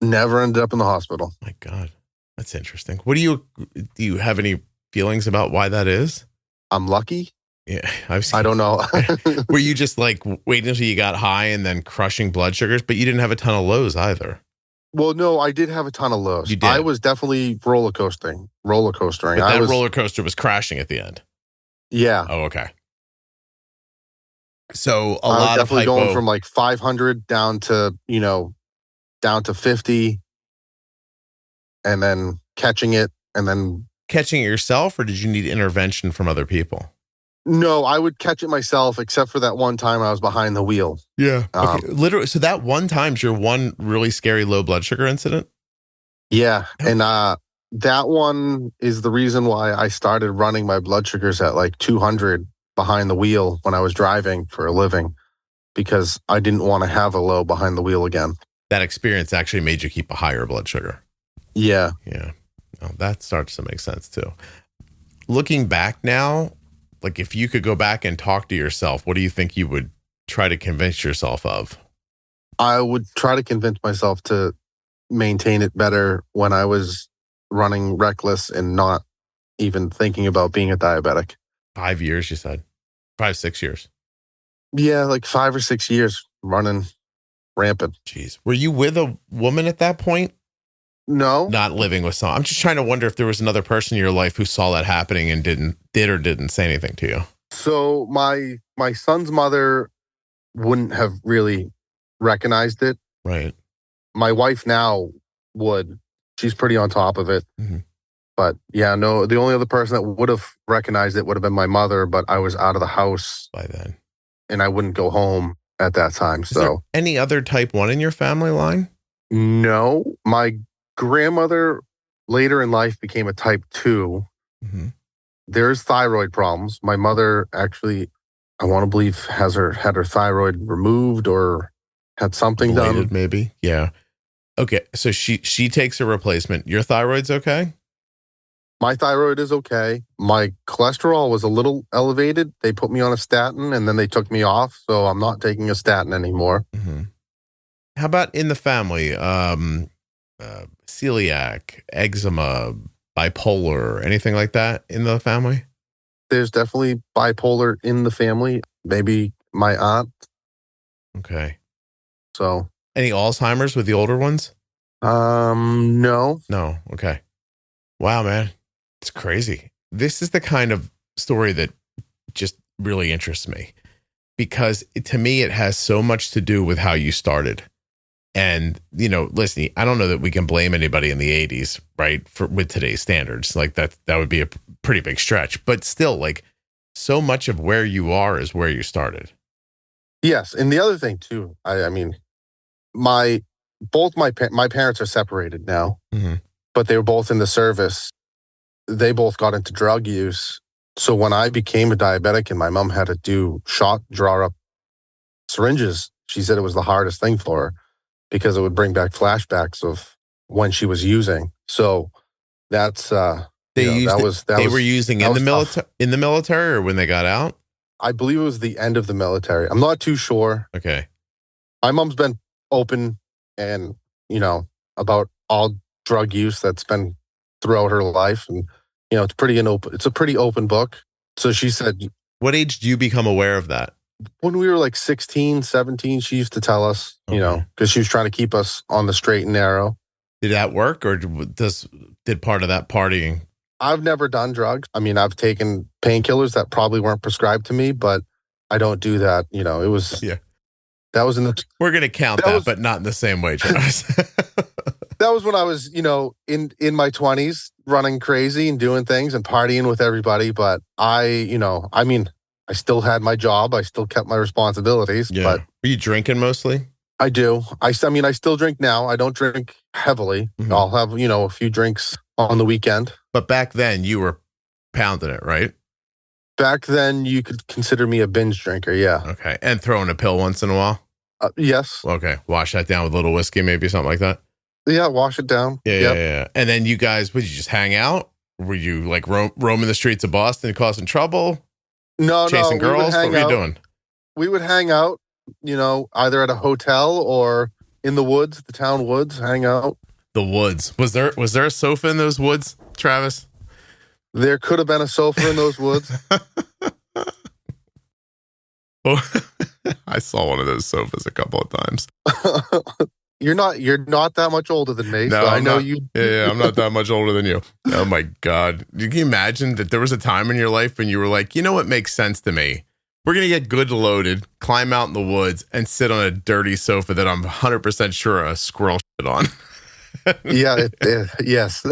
Never ended up in the hospital. My God, that's interesting. Do you have any feelings about why that is? I'm lucky. Yeah, I don't know. Were you just waiting until you got high and then crushing blood sugars, but you didn't have a ton of lows either? Well, no, I did have a ton of lows. You did. I was definitely roller coastering. But that roller coaster was crashing at the end. Yeah. Oh, okay. So a lot of definitely going from 500 down to 50, and then catching it, and then catching it yourself, or did you need intervention from other people? No, I would catch it myself, except for that one time I was behind the wheel. Yeah. Okay. Literally. So that one time's your one really scary low blood sugar incident? Yeah. And that one is the reason why I started running my blood sugars at 200 behind the wheel when I was driving for a living, because I didn't want to have a low behind the wheel again. That experience actually made you keep a higher blood sugar. Yeah. Yeah. Oh, that starts to make sense too. Looking back now, if you could go back and talk to yourself, what do you think you would try to convince yourself of? I would try to convince myself to maintain it better when I was running reckless and not even thinking about being a diabetic. 5 years, you said? 5, 6 years? Yeah, 5 or 6 years running rampant. Jeez. Were you with a woman at that point? No. Not living with someone. I'm just trying to wonder if there was another person in your life who saw that happening and didn't say anything to you. So my son's mother wouldn't have really recognized it. Right. My wife now would. She's pretty on top of it. Mm-hmm. But yeah, no, the only other person that would have recognized it would have been my mother, but I was out of the house by then. And I wouldn't go home at that time. Is there any other type 1 in your family line? No. My grandmother later in life became a type 2. Mm-hmm. There's thyroid problems. My mother actually I want to believe had her thyroid removed or had something Ablated, done. maybe. Yeah. Okay. So she takes a replacement. Your thyroid's okay? My thyroid is okay. My cholesterol was a little elevated. They put me on a statin and then they took me off. So I'm not taking a statin anymore. Mm-hmm. How about in the family? Celiac, eczema, bipolar, anything like that in the family? There's definitely bipolar in the family. Maybe my aunt. Okay. So any Alzheimer's with the older ones? No. No. Okay. Wow, man. It's crazy. This is the kind of story that just really interests me because to me, it has so much to do with how you started. And, listen, I don't know that we can blame anybody in the 80s, right? With today's standards, like that would be a pretty big stretch, but still like so much of where you are is where you started. Yes. And the other thing too, I mean, my parents are separated now, mm-hmm. but they were both in the service. They both got into drug use. So when I became a diabetic and my mom had to draw up syringes, she said it was the hardest thing for her because it would bring back flashbacks of when she was using. So that's they were using in the military or when they got out? I believe it was the end of the military. I'm not too sure. Okay. My mom's been open and, about all drug use that's been throughout her life. And, it's a pretty open book. So she said, what age do you become aware of that? When we were like 16, 17, she used to tell us, because she was trying to keep us on the straight and narrow. Did that work or did part of that partying? I've never done drugs. I mean, I've taken painkillers that probably weren't prescribed to me, but I don't do that. It was, that was in the, we're going to count that, but not in the same way, Travis. That was when I was, in my 20s running crazy and doing things and partying with everybody. But I still had my job. I still kept my responsibilities. Yeah. But were you drinking mostly? I do. I still drink now. I don't drink heavily. Mm-hmm. I'll have, a few drinks on the weekend. But back then you were pounding it, right? Back then you could consider me a binge drinker. Yeah. Okay. And throwing a pill once in a while? Yes. Okay. Wash that down with a little whiskey, maybe something like that? Yeah. Wash it down. Yeah. And then you guys, would you just hang out? Were you like roaming the streets of Boston causing trouble? No, chasing girls? What were you doing? We would hang out, either at a hotel or in the woods, the town woods, hang out. The woods. Was there a sofa in those woods, Travis? There could have been a sofa in those woods. Well, I saw one of those sofas a couple of times. You're not that much older than me. No, so I know you. Yeah, I'm not that much older than you. Oh my God. Can you imagine that there was a time in your life when you were like, you know what makes sense to me? We're going to get good loaded, climb out in the woods, and sit on a dirty sofa that I'm 100% sure a squirrel shit on. Yeah, yes.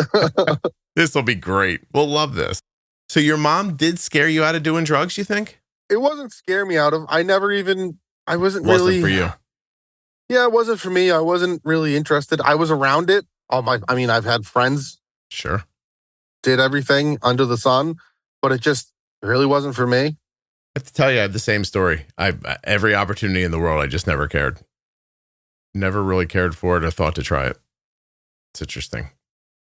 This will be great. We'll love this. So your mom did scare you out of doing drugs, you think? It wasn't scare me out of. I wasn't really for you. Yeah, it wasn't for me. I wasn't really interested. I was around it. I've had friends. Sure. Did everything under the sun, but it really wasn't for me. I have to tell you, I have the same story. Every opportunity in the world, I just never cared. Never really cared for it or thought to try it. It's interesting.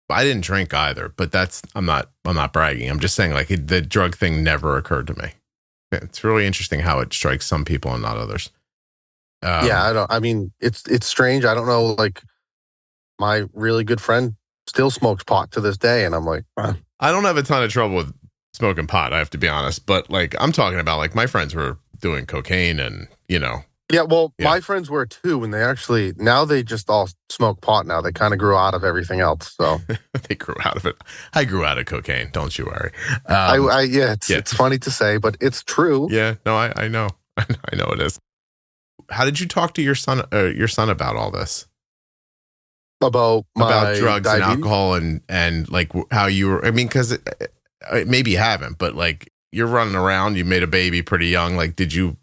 I didn't drink either, but I'm not bragging. I'm just saying, like, the drug thing never occurred to me. It's really interesting how it strikes some people and not others. It's strange. I don't know. Like, my really good friend still smokes pot to this day, and I'm like, I don't have a ton of trouble with smoking pot, I have to be honest. But like, I'm talking about like my friends were doing cocaine and, Yeah, well, my friends were too, and now they just all smoke pot now. They kind of grew out of everything else, so. They grew out of it. I grew out of cocaine, don't you worry. It's funny to say, but it's true. Yeah, no, I know. I know it is. How did you talk to your son about all this? About drugs diabetes? and alcohol and like how you were, because maybe you haven't, but like you're running around, you made a baby pretty young. Like, did you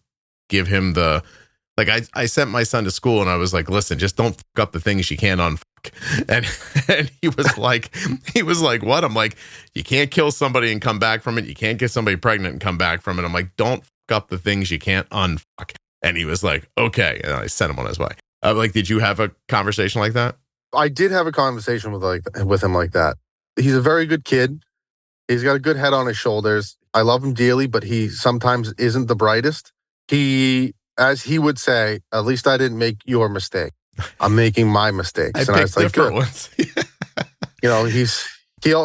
give him I sent my son to school and I was like, listen, just don't fuck up the things you can't unfuck. And he was like, what? I'm like, you can't kill somebody and come back from it. You can't get somebody pregnant and come back from it. I'm like, don't fuck up the things you can't unfuck. And he was like, okay. And I sent him on his way. Like, did you have a conversation like that? I did have a conversation with him like that. He's a very good kid. He's got a good head on his shoulders. I love him dearly, but he sometimes isn't the brightest. As he would say, at least I didn't make your mistake. I'm making my mistakes. I picked different ones. You know,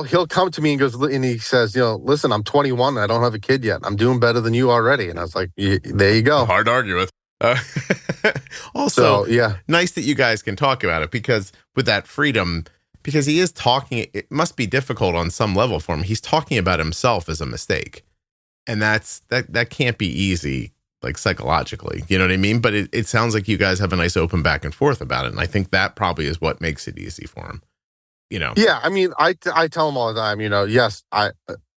he'll come to me and he says, you know, listen, I'm 21 and I don't have a kid yet. I'm doing better than you already. And I was like, there you go. Hard to argue with. Also, nice that you guys can talk about it, because with that freedom, because he is talking, it must be difficult on some level for him. He's talking about himself as a mistake. And that can't be easy, like psychologically, you know what I mean? But it sounds like you guys have a nice open back and forth about it. And I think that probably is what makes it easy for him, you know? Yeah. I mean, I tell him all the time, you know, yes,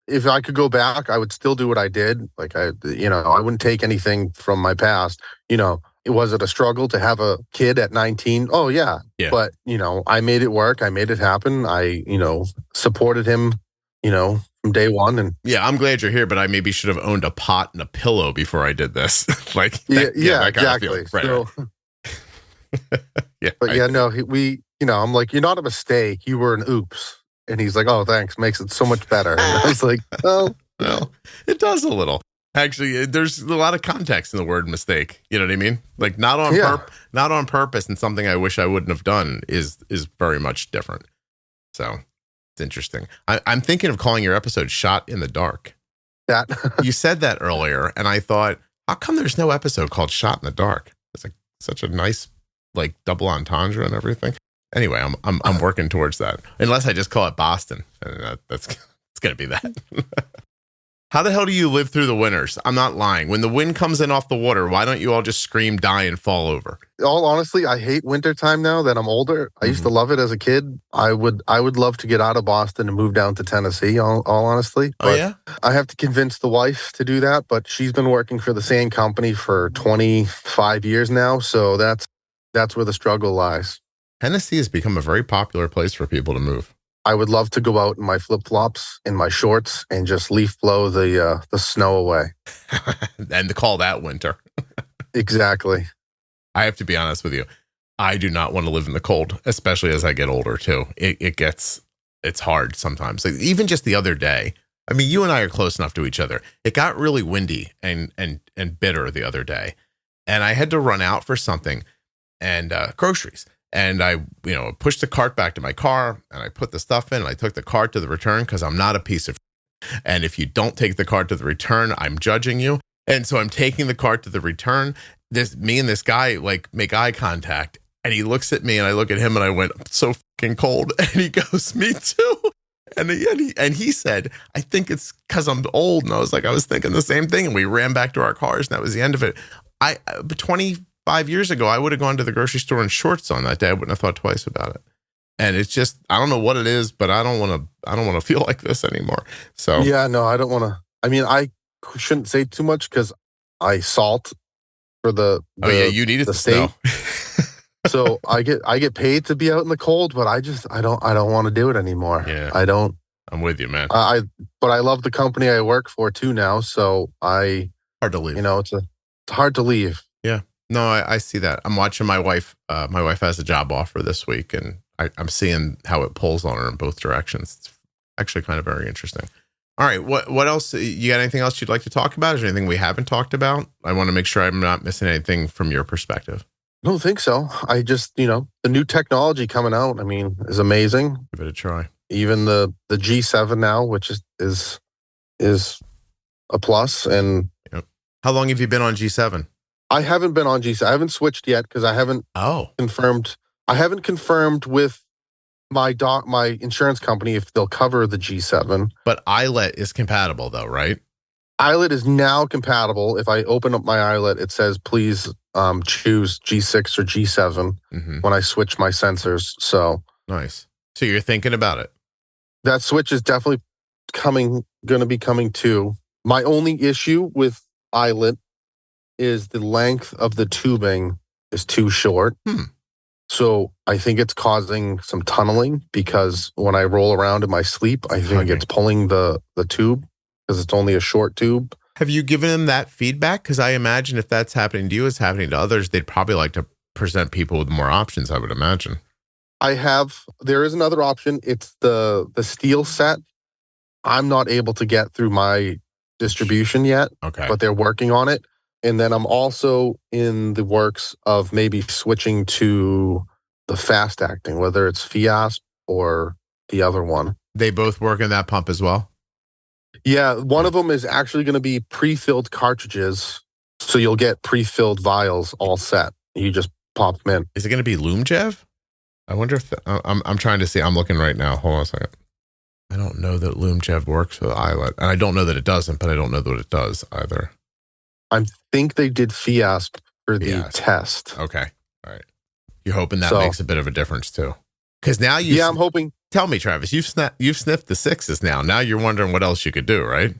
if I could go back, I would still do what I did. Like I wouldn't take anything from my past. You know, was it a struggle to have a kid at 19? Oh yeah. But, you know, I made it work. I made it happen. I, you know, supported him, you know, from day one. And yeah, I'm glad you're here, but I maybe should have owned a pot and a pillow before I did this. Like, exactly. Right. So, but I'm like, you're not a mistake. You were an oops. And he's like, oh, thanks. Makes it so much better. And I was like, oh. Well, it does a little. Actually, there's a lot of context in the word mistake. You know what I mean? Like not on purpose, and something I wish I wouldn't have done is very much different. So it's interesting. I'm thinking of calling your episode Shot in the Dark. That you said that earlier, and I thought, how come there's no episode called Shot in the Dark? It's like such a nice like double entendre and everything. Anyway, I'm working towards that. Unless I just call it Boston, and it's gonna be that. How the hell do you live through the winters? I'm not lying. When the wind comes in off the water, why don't you all just scream, die, and fall over? All honestly, I hate wintertime now that I'm older. I used to love it as a kid. I would love to get out of Boston and move down to Tennessee, all honestly. But oh, yeah? I have to convince the wife to do that, but she's been working for the same company for 25 years now, so that's where the struggle lies. Tennessee has become a very popular place for people to move. I would love to go out in my flip-flops, in my shorts, and just leaf blow the snow away. And to call that winter. Exactly. I have to be honest with you. I do not want to live in the cold, especially as I get older too. It's hard sometimes. Like, even just the other day, I mean, you and I are close enough to each other. It got really windy and bitter the other day. And I had to run out for something and groceries. And I, pushed the cart back to my car and I put the stuff in and I took the cart to the return because I'm not a piece of shit. And if you don't take the cart to the return, I'm judging you. And so I'm taking the cart to the return. Me and this guy like make eye contact and he looks at me and I look at him and I went, I'm so fucking cold. And he goes, me too. And he said, I think it's because I'm old. And I was thinking the same thing. And we ran back to our cars and that was the end of it. 25 years ago, I would have gone to the grocery store in shorts on that day. I wouldn't have thought twice about it. And it's just, I don't know what it is, but I don't want to feel like this anymore. So yeah, no, I don't want to. I mean, I shouldn't say too much because I salt for you needed the snow. So I get paid to be out in the cold, but I don't want to do it anymore. Yeah, I don't. I'm with you, man. But I love the company I work for too now. So hard to leave. It's hard to leave. Yeah. No, I see that. I'm watching my wife. My wife has a job offer this week, and I'm seeing how it pulls on her in both directions. It's actually kind of very interesting. All right. What else? You got anything else you'd like to talk about? Is there anything we haven't talked about? I want to make sure I'm not missing anything from your perspective. I don't think so. I just, the new technology coming out, I mean, is amazing. Give it a try. Even the G7 now, which is a plus. And yep. How long have you been on G7? I haven't been on G7. I haven't switched yet because I haven't confirmed. I haven't confirmed with my insurance company if they'll cover the G7. But iLet is compatible though, right? iLet is now compatible. If I open up my iLet, it says, please choose G6 or G7 when I switch my sensors. So nice. So you're thinking about it. That switch is definitely going to be coming too. My only issue with iLet is the length of the tubing is too short. So I think it's causing some tunneling because when I roll around in my sleep, I think it's pulling the tube because it's only a short tube. Have you given them that feedback? Because I imagine if that's happening to you, it's happening to others, they'd probably like to present people with more options, I would imagine. There is another option. It's the steel set. I'm not able to get through my distribution yet, Okay. but they're working on it. And then I'm also in the works of maybe switching to the fast acting, whether it's Fiasp or the other one. They both work in that pump as well? Yeah, one of them is actually going to be pre-filled cartridges. So you'll get pre-filled vials all set. You just pop them in. Is it going to be Lumjev? I wonder if I'm trying to see. I'm looking right now. Hold on a second. I don't know that Lumjev works with iLet. And I don't know that it doesn't, but I don't know that it does either. I think they did Fiasp for the test. Okay. All right. You're hoping that makes a bit of a difference too. Because now I'm hoping. Tell me, Travis, you've sniffed the sixes now. Now you're wondering what else you could do, right?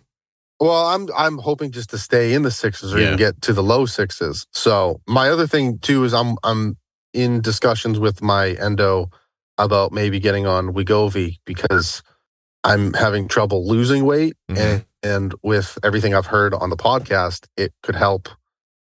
Well, I'm hoping just to stay in the sixes or even get to the low sixes. So my other thing too is I'm in discussions with my endo about maybe getting on Wegovy because I'm having trouble losing weight, and with everything I've heard on the podcast, it could help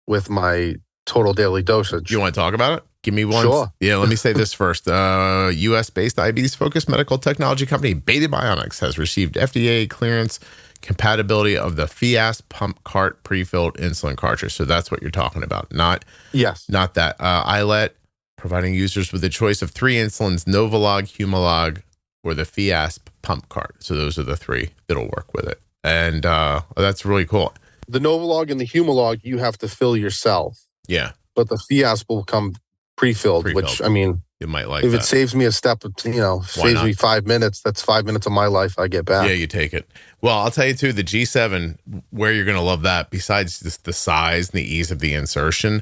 with my total daily dosage. You want to talk about it? Give me one. Sure. Yeah, let me say this first. U.S.-based diabetes-focused medical technology company Beta Bionics has received FDA clearance compatibility of the Fiasp pump cart pre-filled insulin cartridge. So that's what you're talking about. Not that. iLet, providing users with a choice of 3 insulins, Novolog, Humalog, or the Fiasp pump cart. So those are the 3 that'll work with it. And that's really cool. The Novolog and the Humalog, you have to fill yourself. Yeah. But the Fiasp will come pre-filled, which, I mean, you might like if it saves me a step, saves me 5 minutes, that's 5 minutes of my life I get back. Yeah, you take it. Well, I'll tell you too, the G7, where you're going to love that, besides just the size and the ease of the insertion,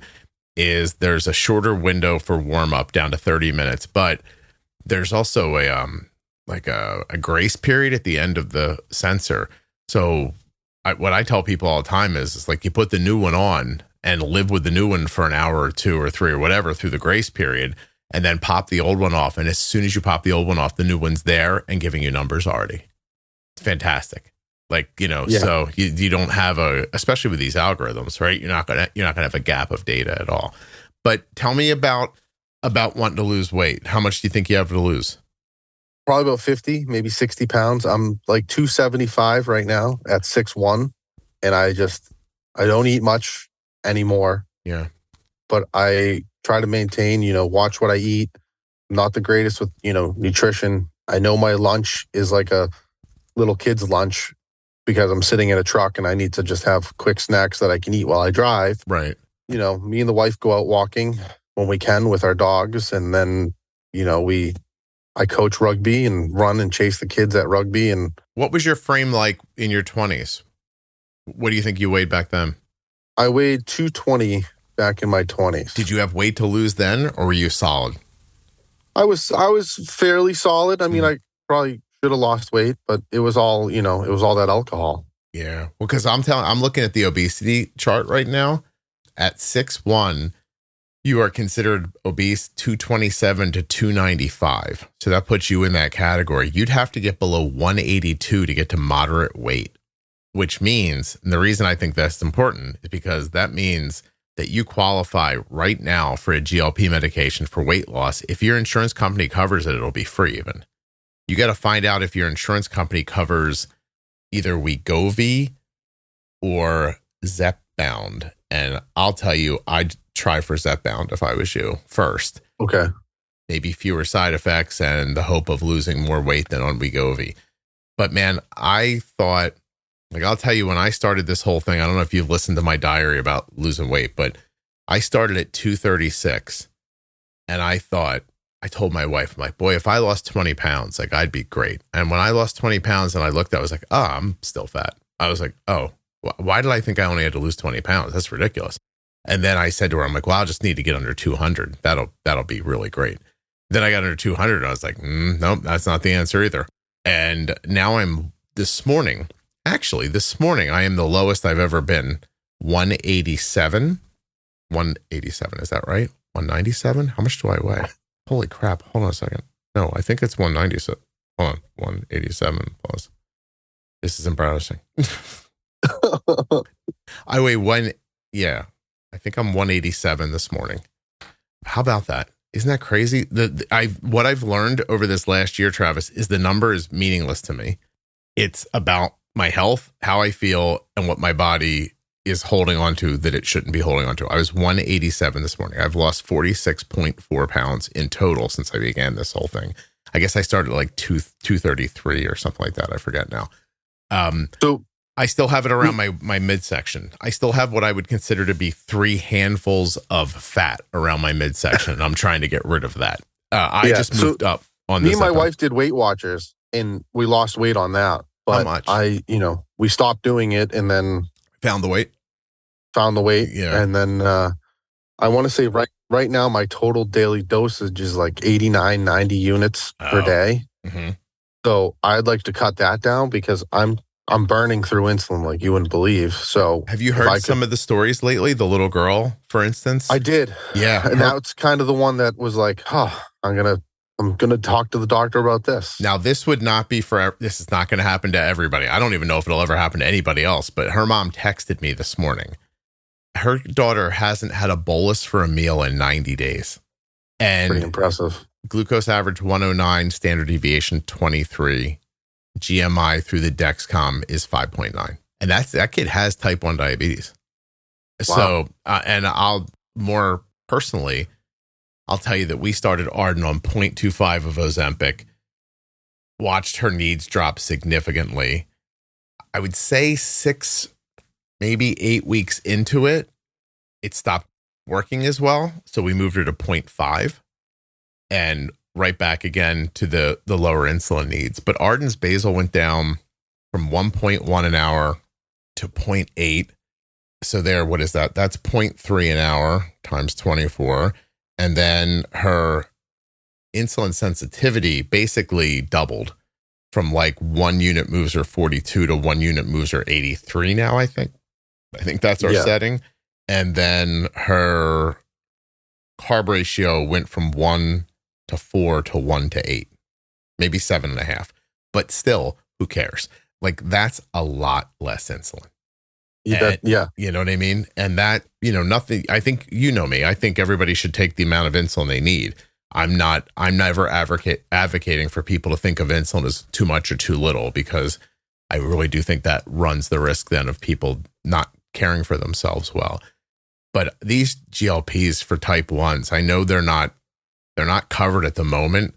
is there's a shorter window for warm-up down to 30 minutes. But there's also a grace period at the end of the sensor. So what I tell people all the time is like you put the new one on and live with the new one for an hour or 2 or 3 or whatever through the grace period, and then pop the old one off. And as soon as you pop the old one off, the new one's there and giving you numbers already. It's fantastic. So you don't have especially with these algorithms, right? You're not gonna have a gap of data at all. But tell me about wanting to lose weight. How much do you think you have to lose? Probably about 50, maybe 60 pounds. I'm like 275 right now at 6'1", and I don't eat much anymore. Yeah. But I try to maintain, watch what I eat. I'm not the greatest with, nutrition. I know my lunch is like a little kid's lunch because I'm sitting in a truck and I need to just have quick snacks that I can eat while I drive. Right. Me and the wife go out walking when we can with our dogs. And then, I coach rugby and run and chase the kids at rugby. And what was your frame like in your 20s? What do you think you weighed back then? I weighed 220 back in my 20s. Did you have weight to lose then, or were you solid? I was fairly solid. I mean, I probably should have lost weight, but it was all, it was all that alcohol. Yeah. Well, because I'm looking at the obesity chart right now. At 6'1", you are considered obese 227 to 295. So that puts you in that category. You'd have to get below 182 to get to moderate weight, which means, and the reason I think that's important is because that means that you qualify right now for a GLP medication for weight loss. If your insurance company covers it, it'll be free even. You got to find out if your insurance company covers either Wegovy or Zepbound. And I'll tell you, I'd try for Zepbound if I was you first. Okay. Maybe fewer side effects and the hope of losing more weight than on Wegovy. But man, I thought, I'll tell you, when I started this whole thing, I don't know if you've listened to my diary about losing weight, but I started at 236. And I told my wife, I'm like, boy, if I lost 20 pounds, I'd be great. And when I lost 20 pounds and I looked, I was like, oh, I'm still fat. I was like, oh, why did I think I only had to lose 20 pounds? That's ridiculous. And then I said to her, I'm like, well, I'll just need to get under 200. That'll be really great. Then I got under 200 and I was like, nope, that's not the answer either. And now this morning, I am the lowest I've ever been. 187. 187, is that right? 197? How much do I weigh? Holy crap. Hold on a second. No, I think it's 197. Hold on. 187 plus. This is embarrassing. I weigh I think I'm 187 this morning. How about that? Isn't that crazy? What I've learned over this last year, Travis, is the number is meaningless to me. It's about my health, how I feel, and what my body is holding on to that it shouldn't be holding on to. I was 187 this morning. I've lost 46.4 pounds in total since I began this whole thing. I guess I started at like 233 or something like that. I forget now. So I still have it around my midsection. I still have what I would consider to be 3 handfuls of fat around my midsection. And I'm trying to get rid of that. I just moved up on this. Me and my wife did Weight Watchers and we lost weight on that. But how much? We stopped doing it and then found the weight. Yeah. And then I want to say right now my total daily dosage is like 89, 90 units per day. Mm-hmm. So I'd like to cut that down because I'm burning through insulin like you wouldn't believe. So have you heard some of the stories lately? The little girl, for instance? I did. Yeah. And that's kind of the one that was like, I'm gonna talk to the doctor about this. Now, this would not be this is not going to happen to everybody. I don't even know if it'll ever happen to anybody else, but her mom texted me this morning. Her daughter hasn't had a bolus for a meal in 90 days. And pretty impressive. Glucose average 109, standard deviation 23. GMI through the Dexcom is 5.9. And that kid has type 1 diabetes. Wow. So, and I'll tell you that we started Arden on 0.25 of Ozempic, watched her needs drop significantly. I would say 6, maybe 8 weeks into it, it stopped working as well. So we moved her to 0.5 and right back again to the lower insulin needs. But Arden's basal went down from 1.1 an hour to 0.8. So what is that? That's 0.3 an hour times 24. And then her insulin sensitivity basically doubled from like 1 unit moves her 42 to 1 unit moves her 83 now, I think. I think that's our setting. And then her carb ratio went from 1 to 4 to 1 to 8, maybe 7.5. But still, who cares? Like, that's a lot less insulin. You know what I mean? And that, nothing, I think, me, I think everybody should take the amount of insulin they need. I'm never advocating for people to think of insulin as too much or too little, because I really do think that runs the risk then of people not caring for themselves well. But these GLPs for type 1s, I know they're not covered at the moment,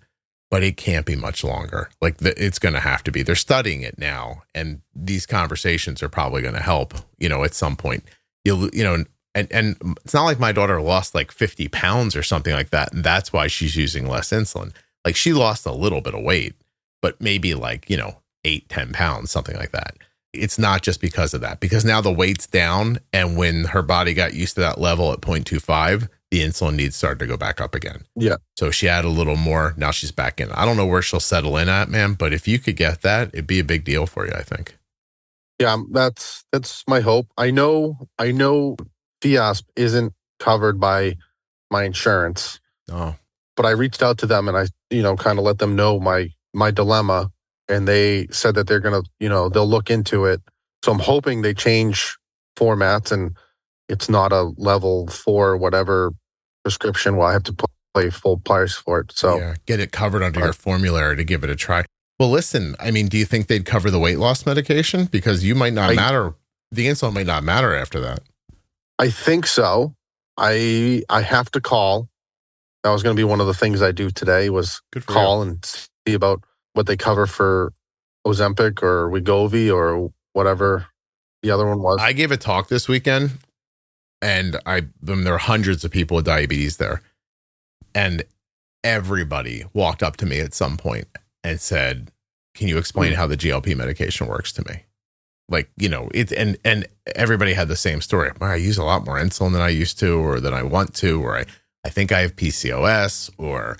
but it can't be much longer. Like it's going to have to be. They're studying it now, and these conversations are probably going to help, at some point. And it's not like my daughter lost like 50 pounds or something like that, and that's why she's using less insulin. Like she lost a little bit of weight, but maybe like, 8-10 pounds, something like that. It's not just because of that, because now the weight's down, and when her body got used to that level at 0.25, the insulin needs started to go back up again. Yeah. So she had a little more. Now she's back in. I don't know where she'll settle in at, man, but if you could get that, it'd be a big deal for you, I think. Yeah, that's my hope. I know FIASP isn't covered by my insurance. Oh. But I reached out to them and I, kind of let them know my dilemma, and they said that they're going to, they'll look into it. So I'm hoping they change formats and it's not a level 4 whatever prescription. Well, I have to pay full price for it. So yeah, get it covered under your formulary to give it a try. Well, listen, I mean, do you think they'd cover the weight loss medication? Because you might not matter. The insulin might not matter after that. I think so. I have to call. That was going to be one of the things I do today was call and see about what they cover for Ozempic or Wegovy or whatever the other one was. I gave a talk this weekend, and there are hundreds of people with diabetes there. And everybody walked up to me at some point and said, "Can you explain how the GLP medication works to me?" Like, and everybody had the same story. I use a lot more insulin than I used to, or than I want to, or I think I have PCOS, or,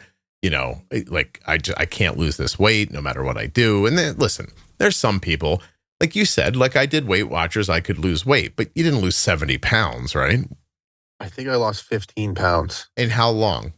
like I can't lose this weight no matter what I do. And then listen, there's some people, like you said, like I did Weight Watchers, I could lose weight, but you didn't lose 70 pounds, right? I think I lost 15 pounds. In how long?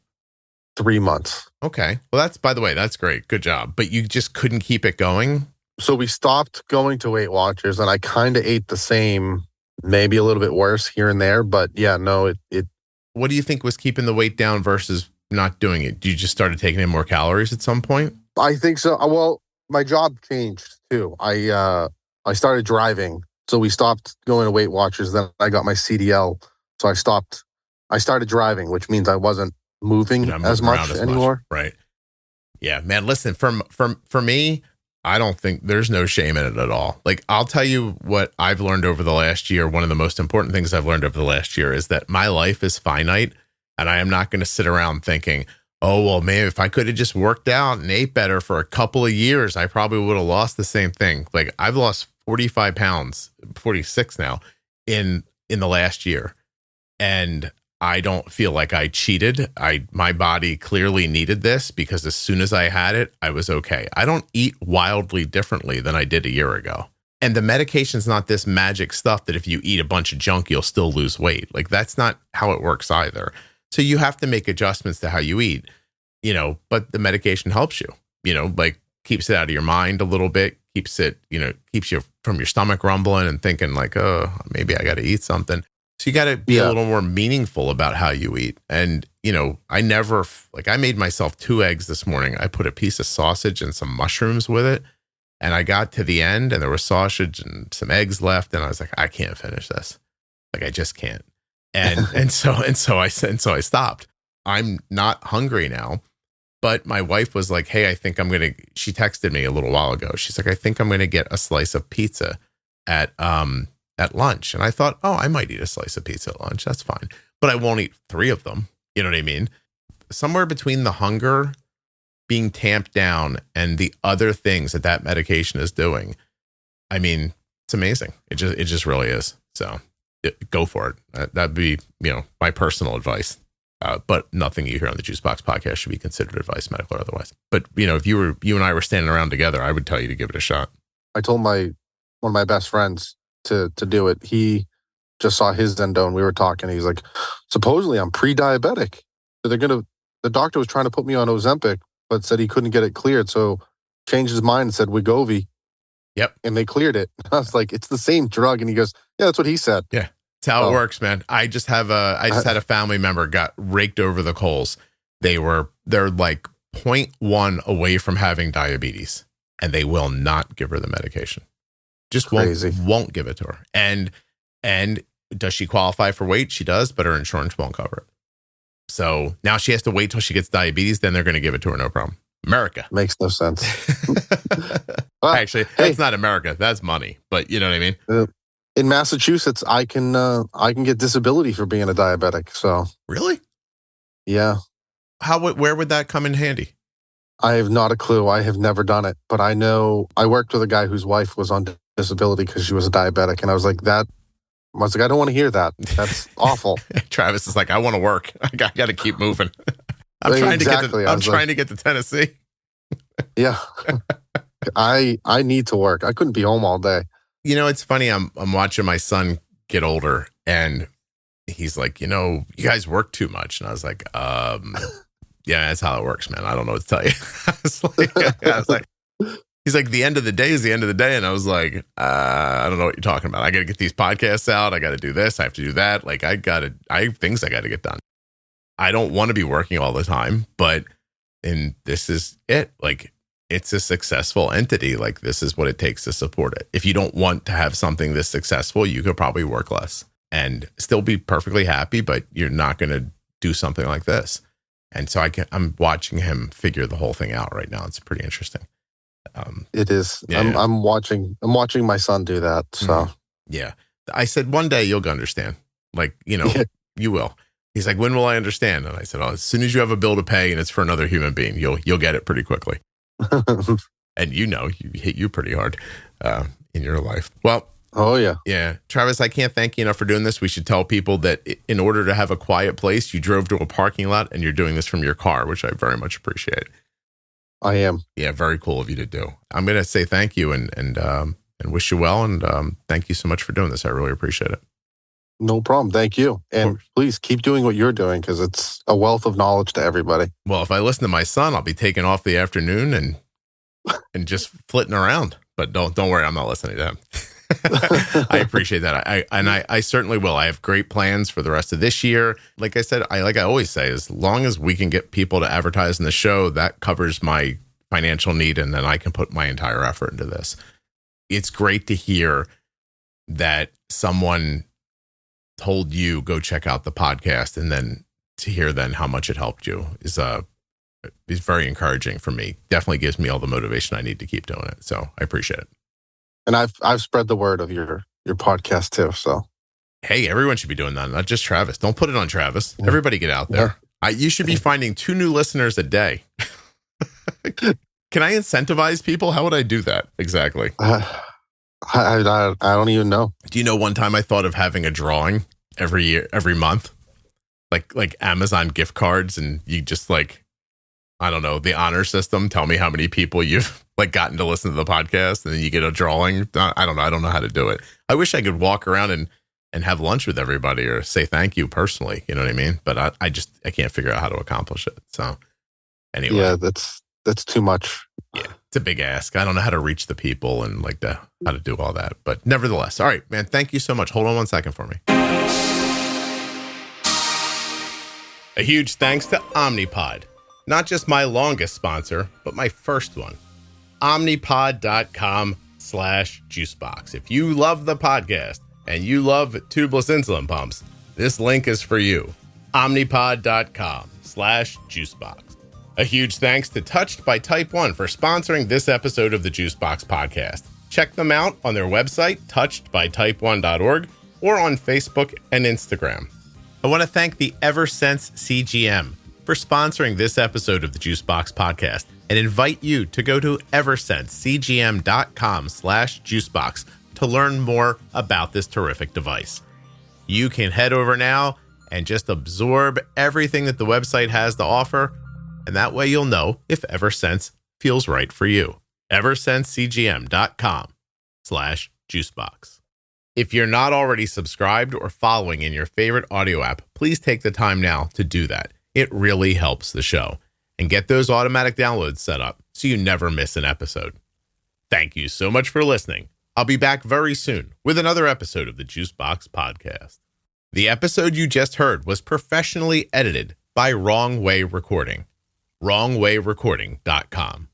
3 months. Okay. Well, by the way, that's great. Good job. But you just couldn't keep it going? So we stopped going to Weight Watchers, and I kind of ate the same maybe a little bit worse here and there, but yeah, no, it. What do you think was keeping the weight down versus not doing it? You just started taking in more calories at some point? I think so. Well, my job changed too. I started driving, so we stopped going to Weight Watchers. Then I got my CDL, so I stopped. I started driving, which means I wasn't moving as much anymore. Right. Yeah, man. Listen, for me, I don't think there's no shame in it at all. Like, I'll tell you what I've learned over the last year. One of the most important things I've learned over the last year is that my life is finite, and I am not going to sit around thinking, oh, well, man, if I could have just worked out and ate better for a couple of years, I probably would have lost the same thing. Like, I've lost 45 pounds, 46 now in the last year. And I don't feel like I cheated. My body clearly needed this because as soon as I had it, I was okay. I don't eat wildly differently than I did a year ago. And the medication's not this magic stuff that if you eat a bunch of junk, you'll still lose weight. Like, that's not how it works either. So you have to make adjustments to how you eat, but the medication helps you, like keeps it out of your mind a little bit, keeps you from your stomach rumbling and thinking like, oh, maybe I got to eat something. So you got to be a little more meaningful about how you eat. And, I made myself 2 eggs this morning. I put a piece of sausage and some mushrooms with it. And I got to the end and there was sausage and some eggs left. And I was like, I can't finish this. Like, I just can't. And so I stopped. I'm not hungry now, but my wife was like, hey, she texted me a little while ago. She's like, I think I'm going to get a slice of pizza at lunch. And I thought, oh, I might eat a slice of pizza at lunch. That's fine. But I won't eat 3 of them. You know what I mean? Somewhere between the hunger being tamped down and the other things that medication is doing. I mean, it's amazing. It just really is. So go for it. That'd be, my personal advice. But nothing you hear on the Juicebox podcast should be considered advice, medical or otherwise. But, if you and I were standing around together, I would tell you to give it a shot. I told one of my best friends to do it. He just saw his endo and we were talking. He's like, supposedly I'm pre-diabetic. So the doctor was trying to put me on Ozempic, but said he couldn't get it cleared. So changed his mind and said Wegovy. Yep. And they cleared it. I was like, it's the same drug. And he goes, yeah, that's what he said. Yeah. That's how it works, man. I just had a family member got raked over the coals. They're like 0.1 away from having diabetes and they will not give her the medication. Just won't give it to her. And does she qualify for weight? She does, but her insurance won't cover it. So now she has to wait till she gets diabetes. Then they're going to give it to her. No problem. America. Makes no sense. Well, actually, that's not America. That's money. But you know what I mean? In Massachusetts, I can get disability for being a diabetic. So really? Yeah. Where would that come in handy? I have not a clue. I have never done it, but I know I worked with a guy whose wife was on disability because she was a diabetic. And I was like, I don't want to hear that. That's awful. Travis is like, I want to work. I got to keep moving. I'm trying to get to Tennessee. Yeah. I need to work. I couldn't be home all day. It's funny. I'm watching my son get older and he's like, you guys work too much. And I was like, yeah, that's how it works, man. I don't know what to tell you. I was like, he's like, the end of the day is the end of the day. And I was like, I don't know what you're talking about. I got to get these podcasts out. I got to do this. I have to do that. Like, I have things I got to get done. I don't want to be working all the time, and this is it. Like, it's a successful entity. Like, this is what it takes to support it. If you don't want to have something this successful, you could probably work less and still be perfectly happy, but you're not going to do something like this. And so I'm watching him figure the whole thing out right now. It's pretty interesting. It is. Yeah, I'm watching my son do that. So yeah, I said, one day you'll understand. Like, you will. He's like, when will I understand? And I said, as soon as you have a bill to pay and it's for another human being, you'll get it pretty quickly. And you hit you pretty hard in your life. Well, oh yeah. Yeah. Travis, I can't thank you enough for doing this. We should tell people that in order to have a quiet place, you drove to a parking lot and you're doing this from your car, which I very much appreciate. I am. Yeah. Very cool of you to do. I'm going to say thank you and wish you well. And thank you so much for doing this. I really appreciate it. No problem. Thank you. And please keep doing what you're doing because it's a wealth of knowledge to everybody. Well, if I listen to my son, I'll be taking off the afternoon and just flitting around. But don't worry, I'm not listening to him. I appreciate that. I certainly will. I have great plans for the rest of this year. Like I said, like I always say, as long as we can get people to advertise in the show, that covers my financial need, and then I can put my entire effort into this. It's great to hear that someone told you go check out the podcast, and then to hear then how much it helped you is very encouraging for me. Definitely gives me all the motivation I need to keep doing it. So I appreciate it. And I've spread the word of your podcast too. So hey, everyone should be doing that, not just Travis. Don't put it on Travis. Yeah. Everybody get out there. Yeah. You should be finding 2 new listeners a day. Can I incentivize people? How would I do that exactly? I don't even know. Do you know one time I thought of having a drawing every month, like Amazon gift cards, and you just like, I don't know, the honor system. Tell me how many people you've like gotten to listen to the podcast, and then you get a drawing. I don't know. I don't know how to do it. I wish I could walk around and have lunch with everybody or say thank you personally. You know what I mean? But I can't figure out how to accomplish it. So anyway, yeah, that's too much. Yeah, it's a big ask. I don't know how to reach the people and how to do all that. But nevertheless, all right, man. Thank you so much. Hold on one second for me. A huge thanks to Omnipod. Not just my longest sponsor, but my first one. Omnipod.com/juicebox. If you love the podcast and you love tubeless insulin pumps, this link is for you. Omnipod.com/juicebox. A huge thanks to Touched by Type 1 for sponsoring this episode of the Juicebox Podcast. Check them out on their website, touchedbytype1.org, or on Facebook and Instagram. I want to thank the Eversense CGM for sponsoring this episode of the Juicebox Podcast and invite you to go to eversensecgm.com/juicebox to learn more about this terrific device. You can head over now and just absorb everything that the website has to offer, and that way you'll know if Eversense feels right for you. eversensecgm.com/juicebox. If you're not already subscribed or following in your favorite audio app, please take the time now to do that. It really helps the show. And get those automatic downloads set up so you never miss an episode. Thank you so much for listening. I'll be back very soon with another episode of the Juicebox Podcast. The episode you just heard was professionally edited by Wrong Way Recording. WrongWayRecording.com.